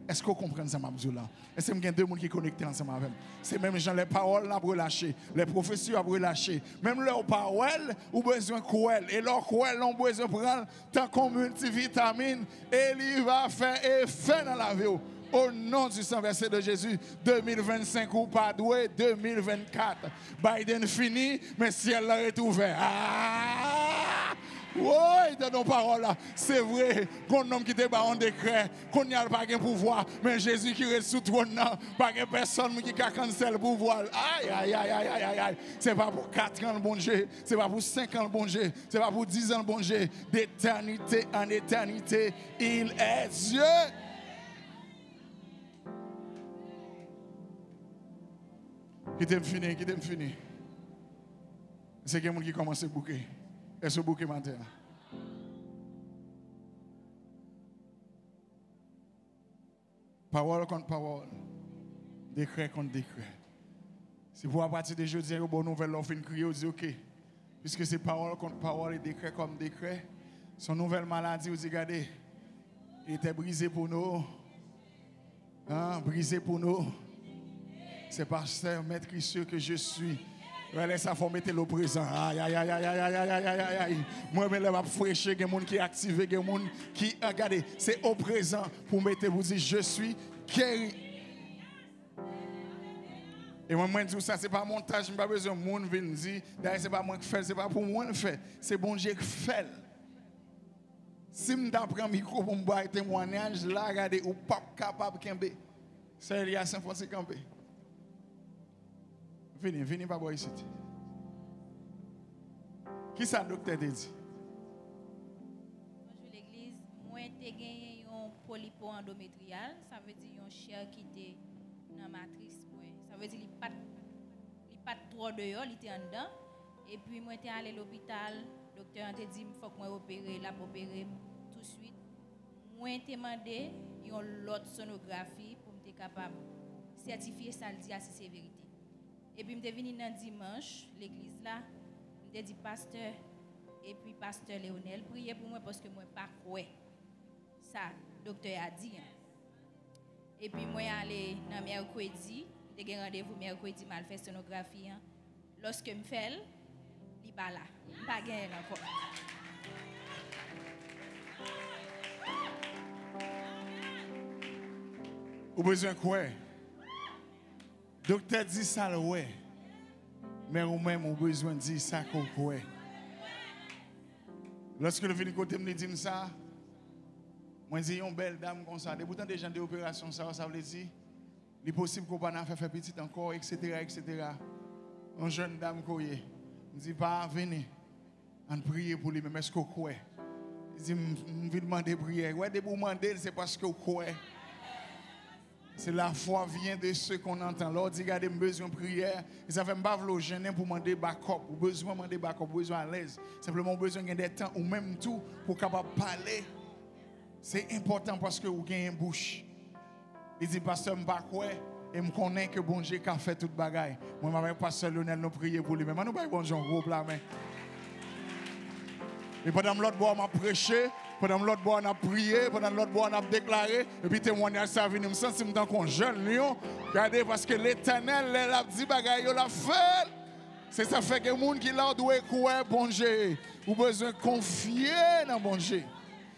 Est-ce que vous comprenez ça, Mabzoula? Est-ce qu'il y a deux personnes qui sont connectés ensemble avec moi? C'est même gens, les paroles là, relâcher, les prophéties à relâcher. Même leurs paroles, ont besoin de cruel. Et leurs cruel, ont besoin de prendre tant qu'on multivitamine. Et il va faire effet dans la vie. Au nom du sang versé de Jésus, 2025 ou pas doué, 2024. Biden fini, mais ciel est ouvert. Ah! Oui, dans nos paroles là, c'est vrai qu'on homme qui te bat en décret, qu'on n'y a pas de pouvoir, mais Jésus qui reste sous trône, pas de personne qui a cancellé le pouvoir. Aïe, aïe, aïe, aïe, aïe, aïe, aïe. C'est pas pour 4 ans le bon Dieu, c'est pas pour 5 ans le bon Dieu, c'est pas pour 10 ans le bon Dieu. D'éternité en éternité, il est Dieu. Qui t'aime fini. C'est quelqu'un qui commence à bouquer. Est-ce que vous bouquez matin? Parole contre parole. Décret contre décret. Si vous, à partir de jeudi, une bonne nouvelle, l'offre une crier, vous dites OK. Puisque c'est parole contre parole et décret comme décret, son nouvelle maladie, vous dites regardez, il était brisé pour nous. Hein, brisé pour nous. C'est pasteur, maître Christian que je suis. Laisse ça faut mettre le présent. Aïe, aïe, aïe, aïe, aïe, aïe, aïe, aïe, aïe. Moi, je vais fraîcher, il y a des gens qui sont activés, il y a des gens qui, regardez, c'est au présent pour mettre, vous dire, je suis guéri. Et moi, je dis ça, ce n'est pas montage, je n'ai pas besoin de monde venir dire, d'ailleurs, ce n'est pas moi qui fais, ce n'est pas pour moi qui fais, c'est bon Dieu qui fait. Si je prends un micro pour me boire un témoignage, là, regardez, ou pas capable de camper. C'est Elias Saint-François camper. Venez, pas boire ici. Qui ça, docteur, te dit? Bonjour l'église. Moi, j'ai gagné un polypo endométrial. Ça veut dire un chair qui était dans la matrice. Ça veut dire qu'il n'y a pas trop dehors, il était en dedans. Et puis, moi, j'étais allé à l'hôpital. Le docteur m'a dit qu'il faut que je opère, là, pour opérer tout de suite. Moi, j'ai demandé une autre sonographie pour être capable de certifier ça, le dit à c'est vérité. Et puis, je suis venu dans dimanche, l'église là, je dit pasteur, et puis pasteur Léonel, priez pour moi parce que moi, je ne pas quoi. Ça, le docteur a dit. Et puis, moi, je suis allé dans mercredi, j'ai un rendez-vous mercredi, je fait sonographie. Lorsque je fais, il n'est pas là. Il n'est pas gagné encore. Vous avez besoin de quoi? Docteur dit ça, ouais. Mais vous-même, vous avez besoin de dire ça, quoi. Lorsque le venu côté me dit ça, moi, je dis, une belle dame comme ça. Pourtant, des gens de l'opération, ça veut dire, il est possible qu'on ne fasse pas petit encore, etc., etc. Une jeune dame, je dis, pas, venez. On prie pour lui-même. Est-ce que vous croyez? Il dit, je vais demander prière. Ouais, de vous demander, c'est parce que vous croyez. C'est la foi vient de ce qu'on entend. L'autre dit, regardez, j'ai besoin de prière. Ça fait pas le gêner pour demander backup. Ou besoin de demander backup, besoin à l'aise. Simplement besoin de des temps ou même tout pour capable parler. C'est important parce que vous avez une bouche. Il dit, pasteur, je ne sais pas quoi. Et je connais que bon Dieu a fait toute bagaille. Moi, avec pasteur Lionel, nous prions pour lui. Mais nous pas bon Dieu, gros plat. Et pendant l'autre bois, on a prêché. Pendant l'autre bois, on a prié. Pendant l'autre bois, on a déclaré. Et puis témoignage, ça vient. Je me sens comme un jeune lion. Regardez, parce que l'Éternel, il a dit bagaille, il a fait. C'est ça fait que les gens qui là doivent croire bon Dieu. Ou besoin de confier dans bon Dieu.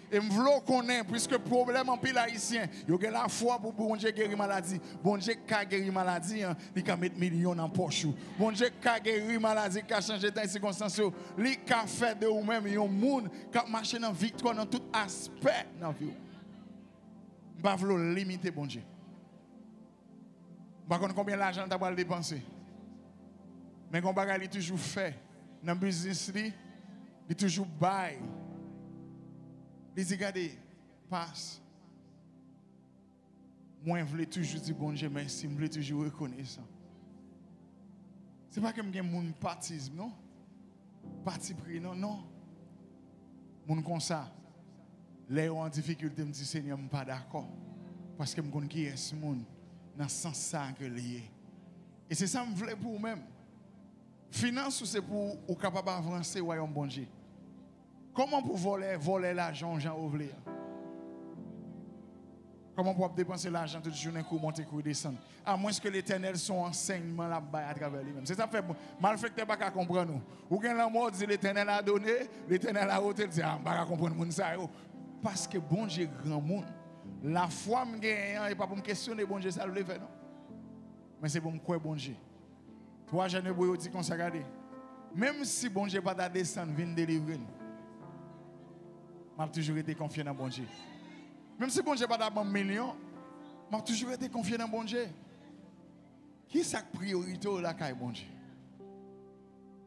Et je veux connaître, puisque le problème en pile haïtien, il y a la foi pour bon Dieu guérir maladie. Bon Dieu qui a guéri maladie, il peut mettre millions dans poche. Bon Dieu qui a guéri maladie, qui a changé dans les circonstances, il a fait de vous-même un monde qui a marché dans la victoire dans tout aspect de la vie. Je ne veux pas limiter bon Dieu. Je ne sais pas combien d'argent tu as dépensé. Mais quand il est toujours fait, dans le business, il est toujours bail. Il dit, regardez, passe. Moi, je voulais toujours dire bon Dieu, merci, je voulais toujours reconnaître ça. Ce n'est pas que je suis un partisme, non? Parti pris, non, non. Mon comme ça, les gens en difficulté me disent, Seigneur, je ne suis pas d'accord. Parce que je connais qui est ce monde, dans le sens ça que lié. Et c'est ça que je voulais pour vous-même. Finance, c'est pour vous capable d'avancer au royaume bon Dieu. Comment pour voler l'argent, Jean Ouvlier? Comment pour dépenser l'argent toute journée pour monter, pour descendre? À moins que l'Éternel son enseignement là-bas à travers lui-même. C'est ça fait mal fait que tu n'as pas comprendre nous. Ou quand la mort dit l'Éternel a donné, l'Éternel a ôté, dit ah, pas comprendre moun ça. Parce que bon Dieu grand monde. La foi me gagne et pas pour me questionner bon Dieu ça le fait non. Mais c'est pour me croire bon Dieu. Toi jeune boy dit qu'on s'est regardé. Même si bon Dieu pas ta descendre vient délivrer. M'a toujours été confiant dans bon Dieu. Même si bon Dieu pas d'abord million, m'a toujours été confiant dans bon Dieu. Qui est sa priorité là quand bon Dieu?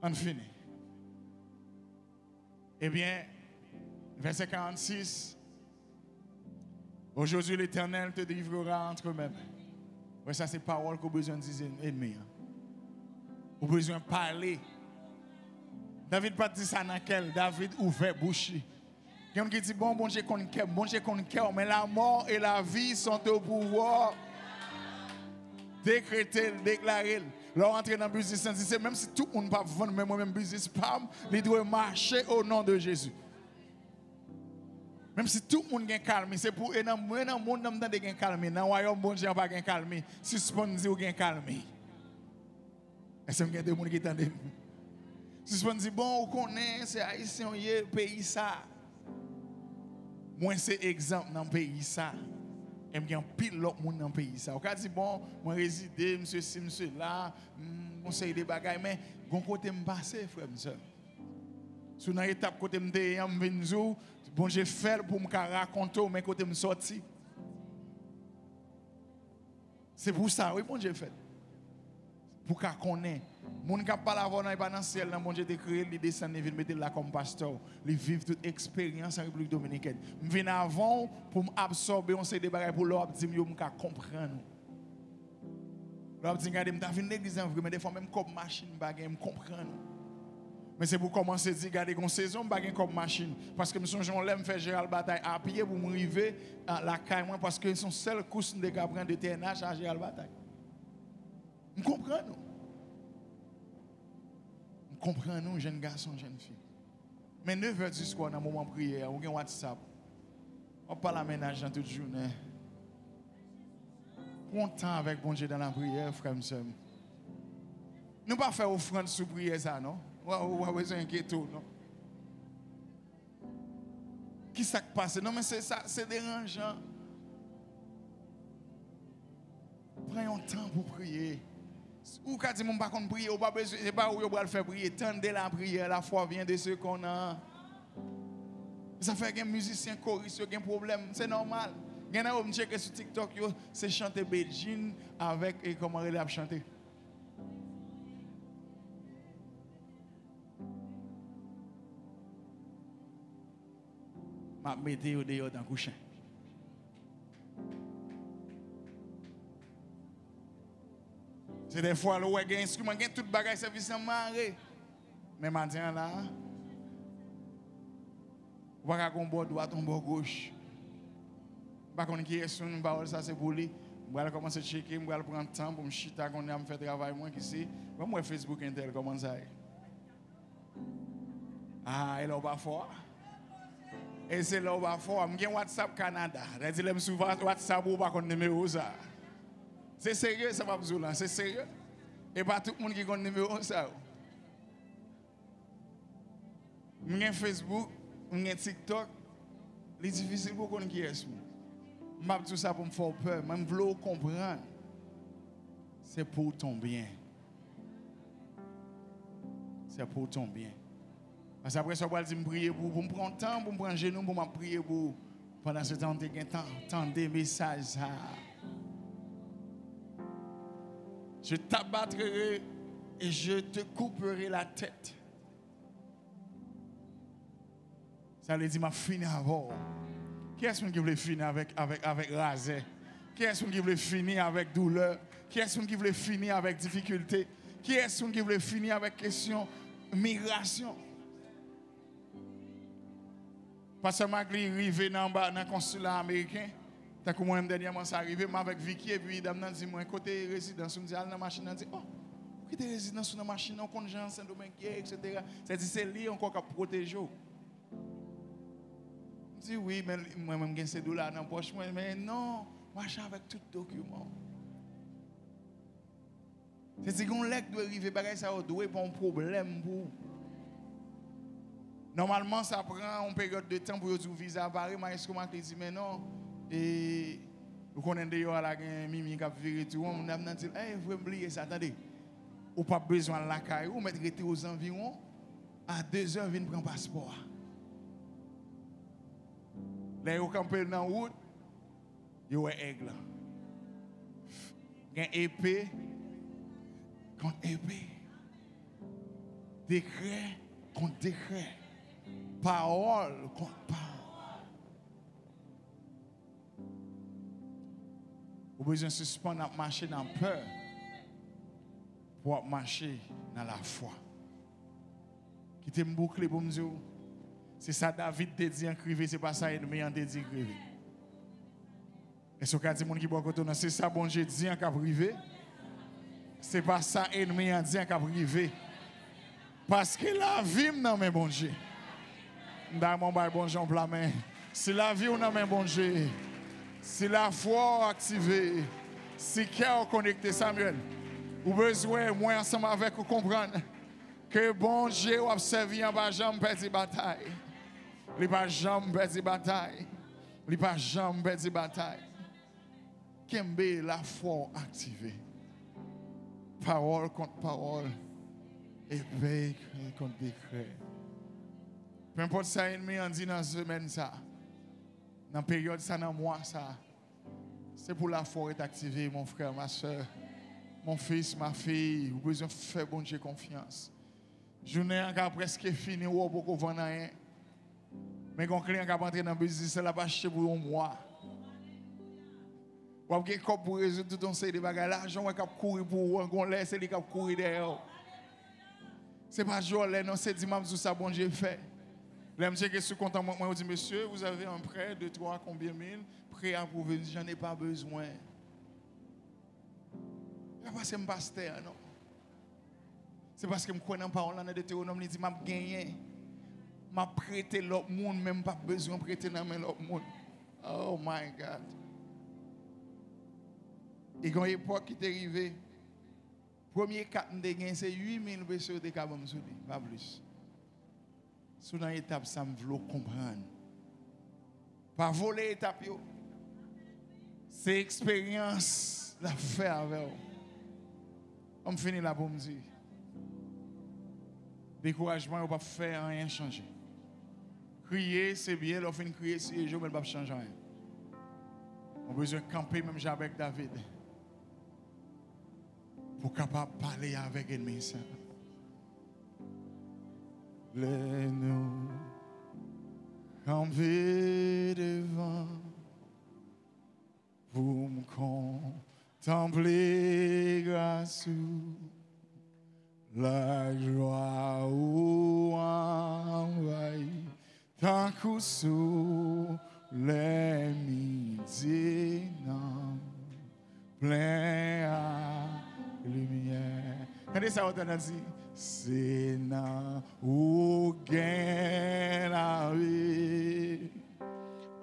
On finit. Eh bien, verset 46. Aujourd'hui l'Éternel te délivrera entre eux-mêmes. Ouais, ça c'est parole qu'on a besoin de dire ennemi. On a besoin de parler. David pas dit ça dans quel David ouvert bouche. Il y a qui dit bon Dieu qu'on cœur, mais la mort et la vie sont au pouvoir. Décréter, déclarer. Leur entrer dans le business, c'est même si tout le monde ne peut pas vendre, même moi-même business, il doit marcher au nom de Jésus. Même si tout le monde est calme, c'est pour dans le monde qui est calme. Dans le royaume, bon Dieu n'a pas calme. Suspendez ou calme. Est-ce qu'il y a des gens qui entendent? Suspendez, bon, on connaît, c'est haïtien, le pays ça. Moi, c'est exemple dans le pays ça. Et il y a un pile l'autre monde dans le pays ça. On a dit, bon, moi résider, monsieur ci, monsieur là, conseil des bagages, mais bon côté me passer, frère, monsieur. Sur une étape côté me déyant, bon, j'ai fait pour me raconter, mais côté me sorti. C'est pour ça, oui, bon Dieu fait. Pour qu'on connaisse. Les gens qui parlent avant dans le ciel, bon Dieu créé, ils descendent, ils viennent mettre là comme pasteur. Ils vivent toute expérience en République Dominicaine. Je viens avant pour m'absorber, on sait des bagages pour leur dire, je comprendre. Leur dire, regardez, je viens l'église en vrai, mais des fois même comme machine, je comprendre. Mais c'est pour commencer à dire, regardez, une saison, je comme machine. Parce que je suis en me faire Gérald Bataille à pied pour m'arriver à la caille, parce que c'est son seul course de Gabriel de TNH à Gérald Bataille. Je comprends. Comprenez-nous, jeunes garçons, jeunes filles. Mais 9h du soir, dans le moment de prière, on a WhatsApp. On parle à ménage dans toute journée. Prends temps avec bon Dieu dans la prière, frère et sœur. Nous ne pas faire offrande sous prière, ça, non? On a besoin de ghetto, non? Qui s'est passé? Non, mais c'est ça, c'est dérangeant. Prenons temps pour prier. Ou quand dit mon pas qu'on prier, ou pas besoin, c'est pas où on va le faire prier. Tendez la prière, la foi vient de ce qu'on a. Ça fait qu'un musicien choriste, il y a un problème, c'est normal. Il y en a qui checker sur TikTok, c'est chanter Belgique avec et comment il a chanté. m'a metté au dehors dans couchin. C'est des fois, le ouais, un instrument, tout le bagage service en marée. Mais maintenant là, on va pas qu'on bord droite, on bord gauche. Pas qu'on qui est sur une parole, ça c'est pour lui. Je vais commencer à checker, je vais prendre temps pour me chita, qu'on a fait travail moi qui c'est. Moi Facebook Intel comment ça est. Ah, elle est pas fort. Et c'est là pas fort. Je suis WhatsApp Canada. Je dis souvent WhatsApp ou pas qu'on numéro ça. C'est sérieux, ça va besoin, c'est sérieux. Et pas tout le monde qui a un numéro ça. Je suis Facebook, je suis TikTok. C'est difficile pour qu'on qui est. Je fais tout ça pour me faire peur. Mais je veux comprendre. C'est pour ton bien. C'est pour ton bien. Parce qu'après ça, je vais prier pour me prendre temps, pour me prendre genou, pour me prier pour. Pendant ce temps, tu as des messages. Je t'abattrai et je te couperai la tête. Ça veut dire, je fini avant. Qui est-ce qui veut finir avec rasé? Qui est-ce qui veut finir avec douleur? Qui est-ce qui veut finir avec difficulté? Qui est-ce qui veut finir avec question migration? Parce que je suis arrivé dans le consulat américain. Tant que moi, dernièrement, ça arrivé, mais avec Vicky, et puis, dame dit, moi, côté résidence, on me dit, allez dans la machine, on dit, oh, qui est résidence dans la machine, on connaît gens, Saint-Domingue, etc. C'est-à-dire, c'est lui encore qui protège. Je dis, oui, mais moi-même, j'ai ces $, dans la poche, mais non, moi, je suis avec tout document. C'est-à-dire, qu'on lègue doit arriver, ça doit être un problème pour. Normalement, ça prend une période de temps pour vous visa apparaître, mais est-ce que je dis, mais non, et vous connaissez d'ailleurs la Mimi qui a viré tout, on a dit, hey, vous oubliez ça, attendez, ou pas besoin de la caille, ou mettre aux environs, à 2 heures, venir prendre passeport. Là, vous campez dans la route, vous avez aigle. Vous avez épée contre épée. Décret contre décret. Parole contre parole. Vous avez besoin de suspendre à marcher dans la peur pour marcher dans la foi. Qui te boucler pour me dire, c'est ça David te dit en crivé, c'est pas ça ennemi en te dit crivé. Et ce qu'a dit mon qui boit côté, c'est ça bon Dieu dit en cap privé. C'est pas ça ennemi en dit en cap privé. Parce que la vie dans mes bon Dieu. Dans mon bail bon Dieu en plein main. Si la vie dans mes bon Dieu. Si la foi activée. Si cœur connecté Samuel. Ou besoin moi ensemble avec vous comprendre que bon Dieu a servi en bas jambe perdre bataille. Il pas jamais perdre bataille. Il pas jamais perdre bataille. Kembe la foi activée. Parole contre parole. Épée contre décret. Peu importe ça, ennemi en dit dans la semaine ça. Dans la période ça, dans le mois ça. C'est pour la foi est activée, mon frère, ma soeur, mon fils, ma fille. Vous avez besoin de faire bon Dieu confiance. Journée encore presque finie, ou beaucoup vendre rien. Mais quand client qui entrer dans le business, c'est là pas acheter pour un mois. Ou avez comme pour résoudre tout un série de bagages. L'argent qui courir pour un laisse c'est lui qui courir derrière. C'est pas journée, non, c'est dimanche où ça bon Dieu fait. Là, je suis content, moi, je dis, monsieur, vous avez un prêt de 3 combien mille, prêt approuvé, j'en ai pas besoin. C'est parce que je suis pasteur, non. C'est parce que je connais pas parole de Deutéronome, il dit, je gagné. Je prêté l'autre monde, même pas besoin de prêter dans l'autre monde. Oh my God. Et quand l'époque qui est arrivée, premier 4 de gain, c'est 8000 personnes de Kabam Soudi, pas plus. Sous dans l'étape, ça me veut comprendre. Pas voler l'étape, c'est expérience la faire avec vous. On finit là pour me dire. Découragement, on ne peut pas faire rien changer. Crier, c'est bien, on finit crier, c'est je ne peux pas changer rien. On a besoin de camper, même avec David, pour capable parler avec l'ennemi. Les nous camper devant pour me contempler grâce la joie où envahit tant coup sous les midi plein à lumière. Regardez ça, on a dit, c'est là où gagne la vie,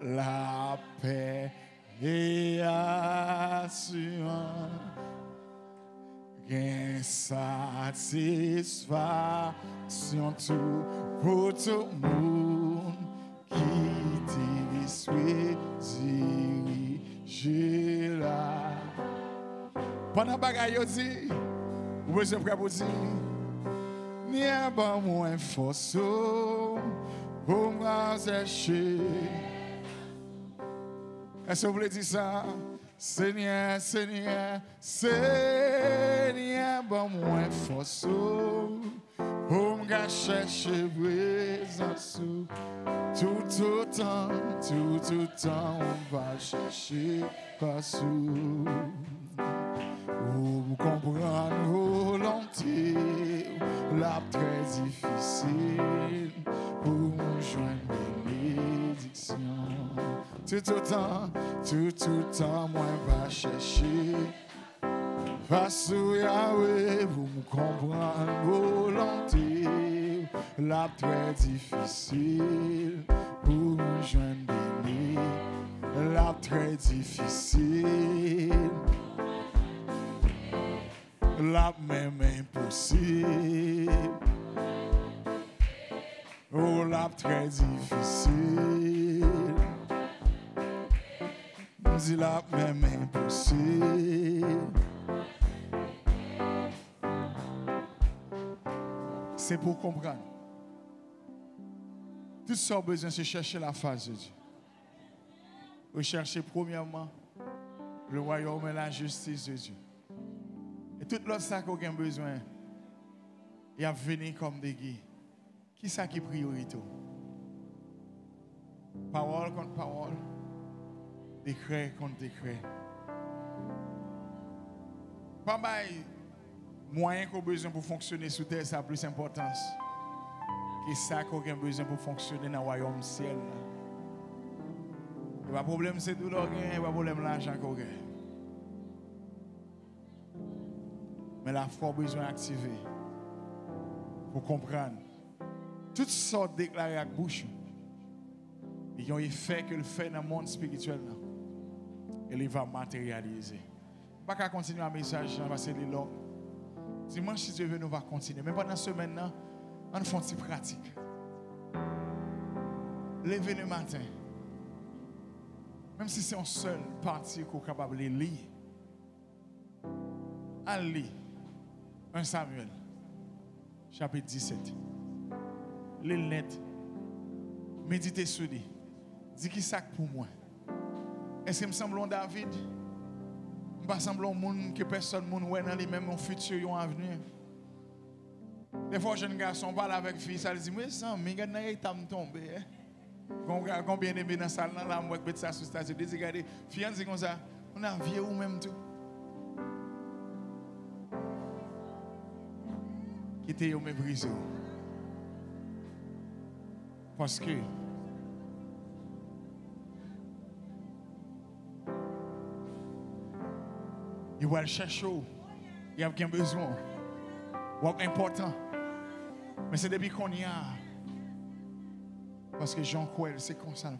la paix et assurance, gagne satisfaction tout pour tout le monde qui t'y suit diriger là. Pendant bagaille yo dit, vous besoin frère pour dire, ni un bon moins force pour m'acheter. Est-ce que vous voulez dire ça? Seigneur, Seigneur, Seigneur, bon moins force pour m'acheter présence. Tout autant, on va chercher partout. Pour comprendre volonté, la très difficile, pour joindre bénédiction. Tout autant, moi va chercher. Face au Yahweh, pour comprendre volonté, la très difficile, pour joindre bénédiction. La très difficile. La même impossible, oh la très difficile, dis la même impossible. C'est pour comprendre. Tout ce qu'on a besoin, c'est chercher la face de Dieu. Rechercher premièrement le royaume et la justice de Dieu. Et tout l'autre ça qu'on a besoin, il a venu comme des guides. Qui ça qui est priorité? Parole contre parole, décret contre décret. Pas mal moyen qu'on a besoin pour fonctionner sous terre, ça a plus d'importance. Que ça qu'on a besoin pour fonctionner dans le royaume ciel. Le problème c'est tout l'argent, le problème l'argent qu'on a. Mais la foi a besoin d'activer pour comprendre toutes sortes de déclarations avec bouche. Il y a un effet que le fait dans le monde spirituel. Et il va matérialiser. Pas qu'à continuer un message, parce que c'est long. Dimanche, si Dieu veut, nous va continuer. Mais pendant la semaine, on fait une petite pratique. Levez le matin. Même si c'est un seul parti qu'on est capable de lire. Allez lire 1 Samuel, chapitre 17. Les lettres. Méditez sur lui. Dis qui ça pour moi. Est-ce que me semble un David? Me semble un monde que personne ne voit dans lui, même un futur, un avenir. Des fois, jeune garçon parle avec fille, ça dit, mais ça, mais regarde, il t'a tombé. Combien de dans la salle, là, moi, je ça sur la station. Regardez, fille, dit comme ça, on a vieux ou même tout. Qui était au méprisé. Parce que il va le chercher, il y a bien besoin, c'est important. Mais c'est depuis qu'on y a. Parce que Jean croit, c'est comme ça.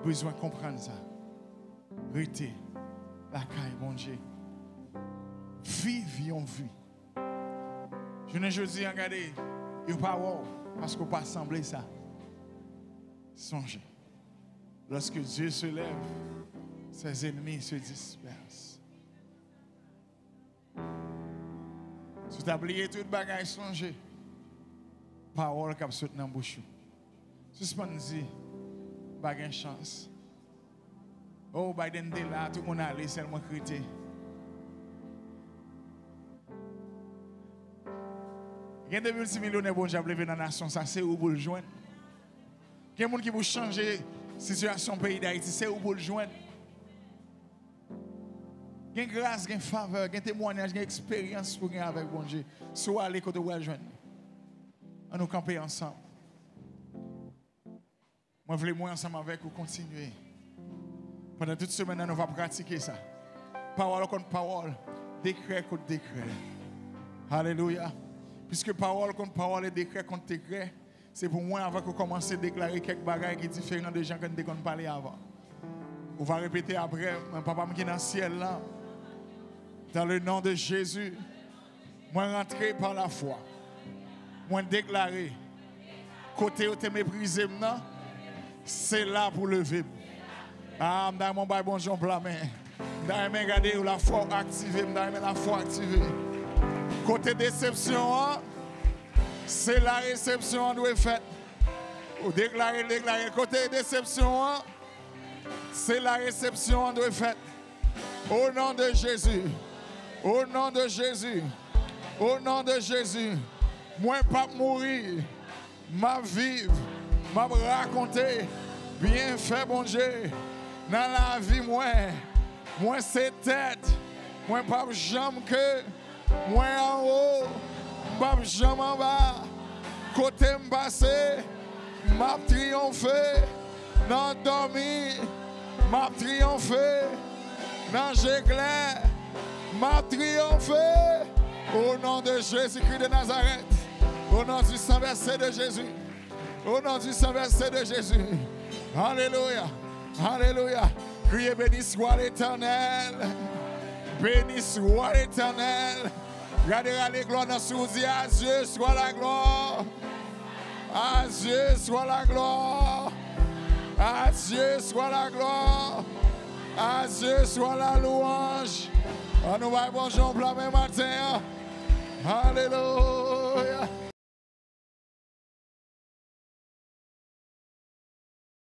Besoin de comprendre ça. Rester la caille, bon Dieu. Vive, on vit. Je ne dis, regardez, il n'y a pas wow, parce qu'on ne peut pas sembler ça. Songez. Lorsque Dieu se lève, ses ennemis se dispersent. Si tu as oublié tout le bagage, songez. Parole qui a sauté dans la bouche. Suspendez, bagage chance. Oh, Biden est là, tout le monde a allé, seulement critiquer. Il y a des multimillionnaires qui ont levé dans la nation, ça c'est où pour le joindre. Il y a des gens qui vont changer la situation du pays d'Haïti. C'est où pour le joindre. Il y a une grâce, il y a une faveur, il y a un témoignage, il y a une expérience pour gagner avec bon Dieu. Soit aller côté où elle joindre. On nous camper ensemble. Moi, je voulais moi ensemble avec vous continuer. Pendant toute semaine, nous allons pratiquer ça. Parole contre parole, décret contre décret. Alléluia. Puisque parole contre parole et décret contre décret, c'est pour moi avant que vous commencez à déclarer quelques bagages qui sont différents des gens que nous avons parlé avant. On va répéter après, mon papa qui est dans le ciel là. Dans le nom de Jésus, moi rentrer par la foi. Moi déclarer, côté où tu méprisé maintenant, c'est là pour lever. Ah, je mon bail bon Jean Blamin. Je regarder la foi activée, je la foi activée. Côté déception, c'est la réception doit être faite. Ou déclarer. Côté déception, c'est la réception doit être faite. Au nom de Jésus. Au nom de Jésus. Au nom de Jésus. Moi, pas mourir. Ma vivre. Ma raconter. Bien fait, bon Dieu. Dans la vie, moi c'est tête. Moi, pas jamais que. Moi en haut. Pas jamais en bas. Côté m'passé. M'a triomphé. Dans dormi. M'a triomphé. Dans j'éclaire. M'a triomphé. Au nom de Jésus-Christ de Nazareth. Au nom du sang versé de Jésus. Au nom du sang versé de Jésus. Alléluia. Alléluia. Criez béni soit l'Éternel. Béni soit l'Éternel. Regardez les gloires dans ce dit. À Dieu soit la gloire. À Dieu soit la gloire. À Dieu soit la gloire. À Dieu soit la louange. On nous va bonjour pour le matin. Alléluia.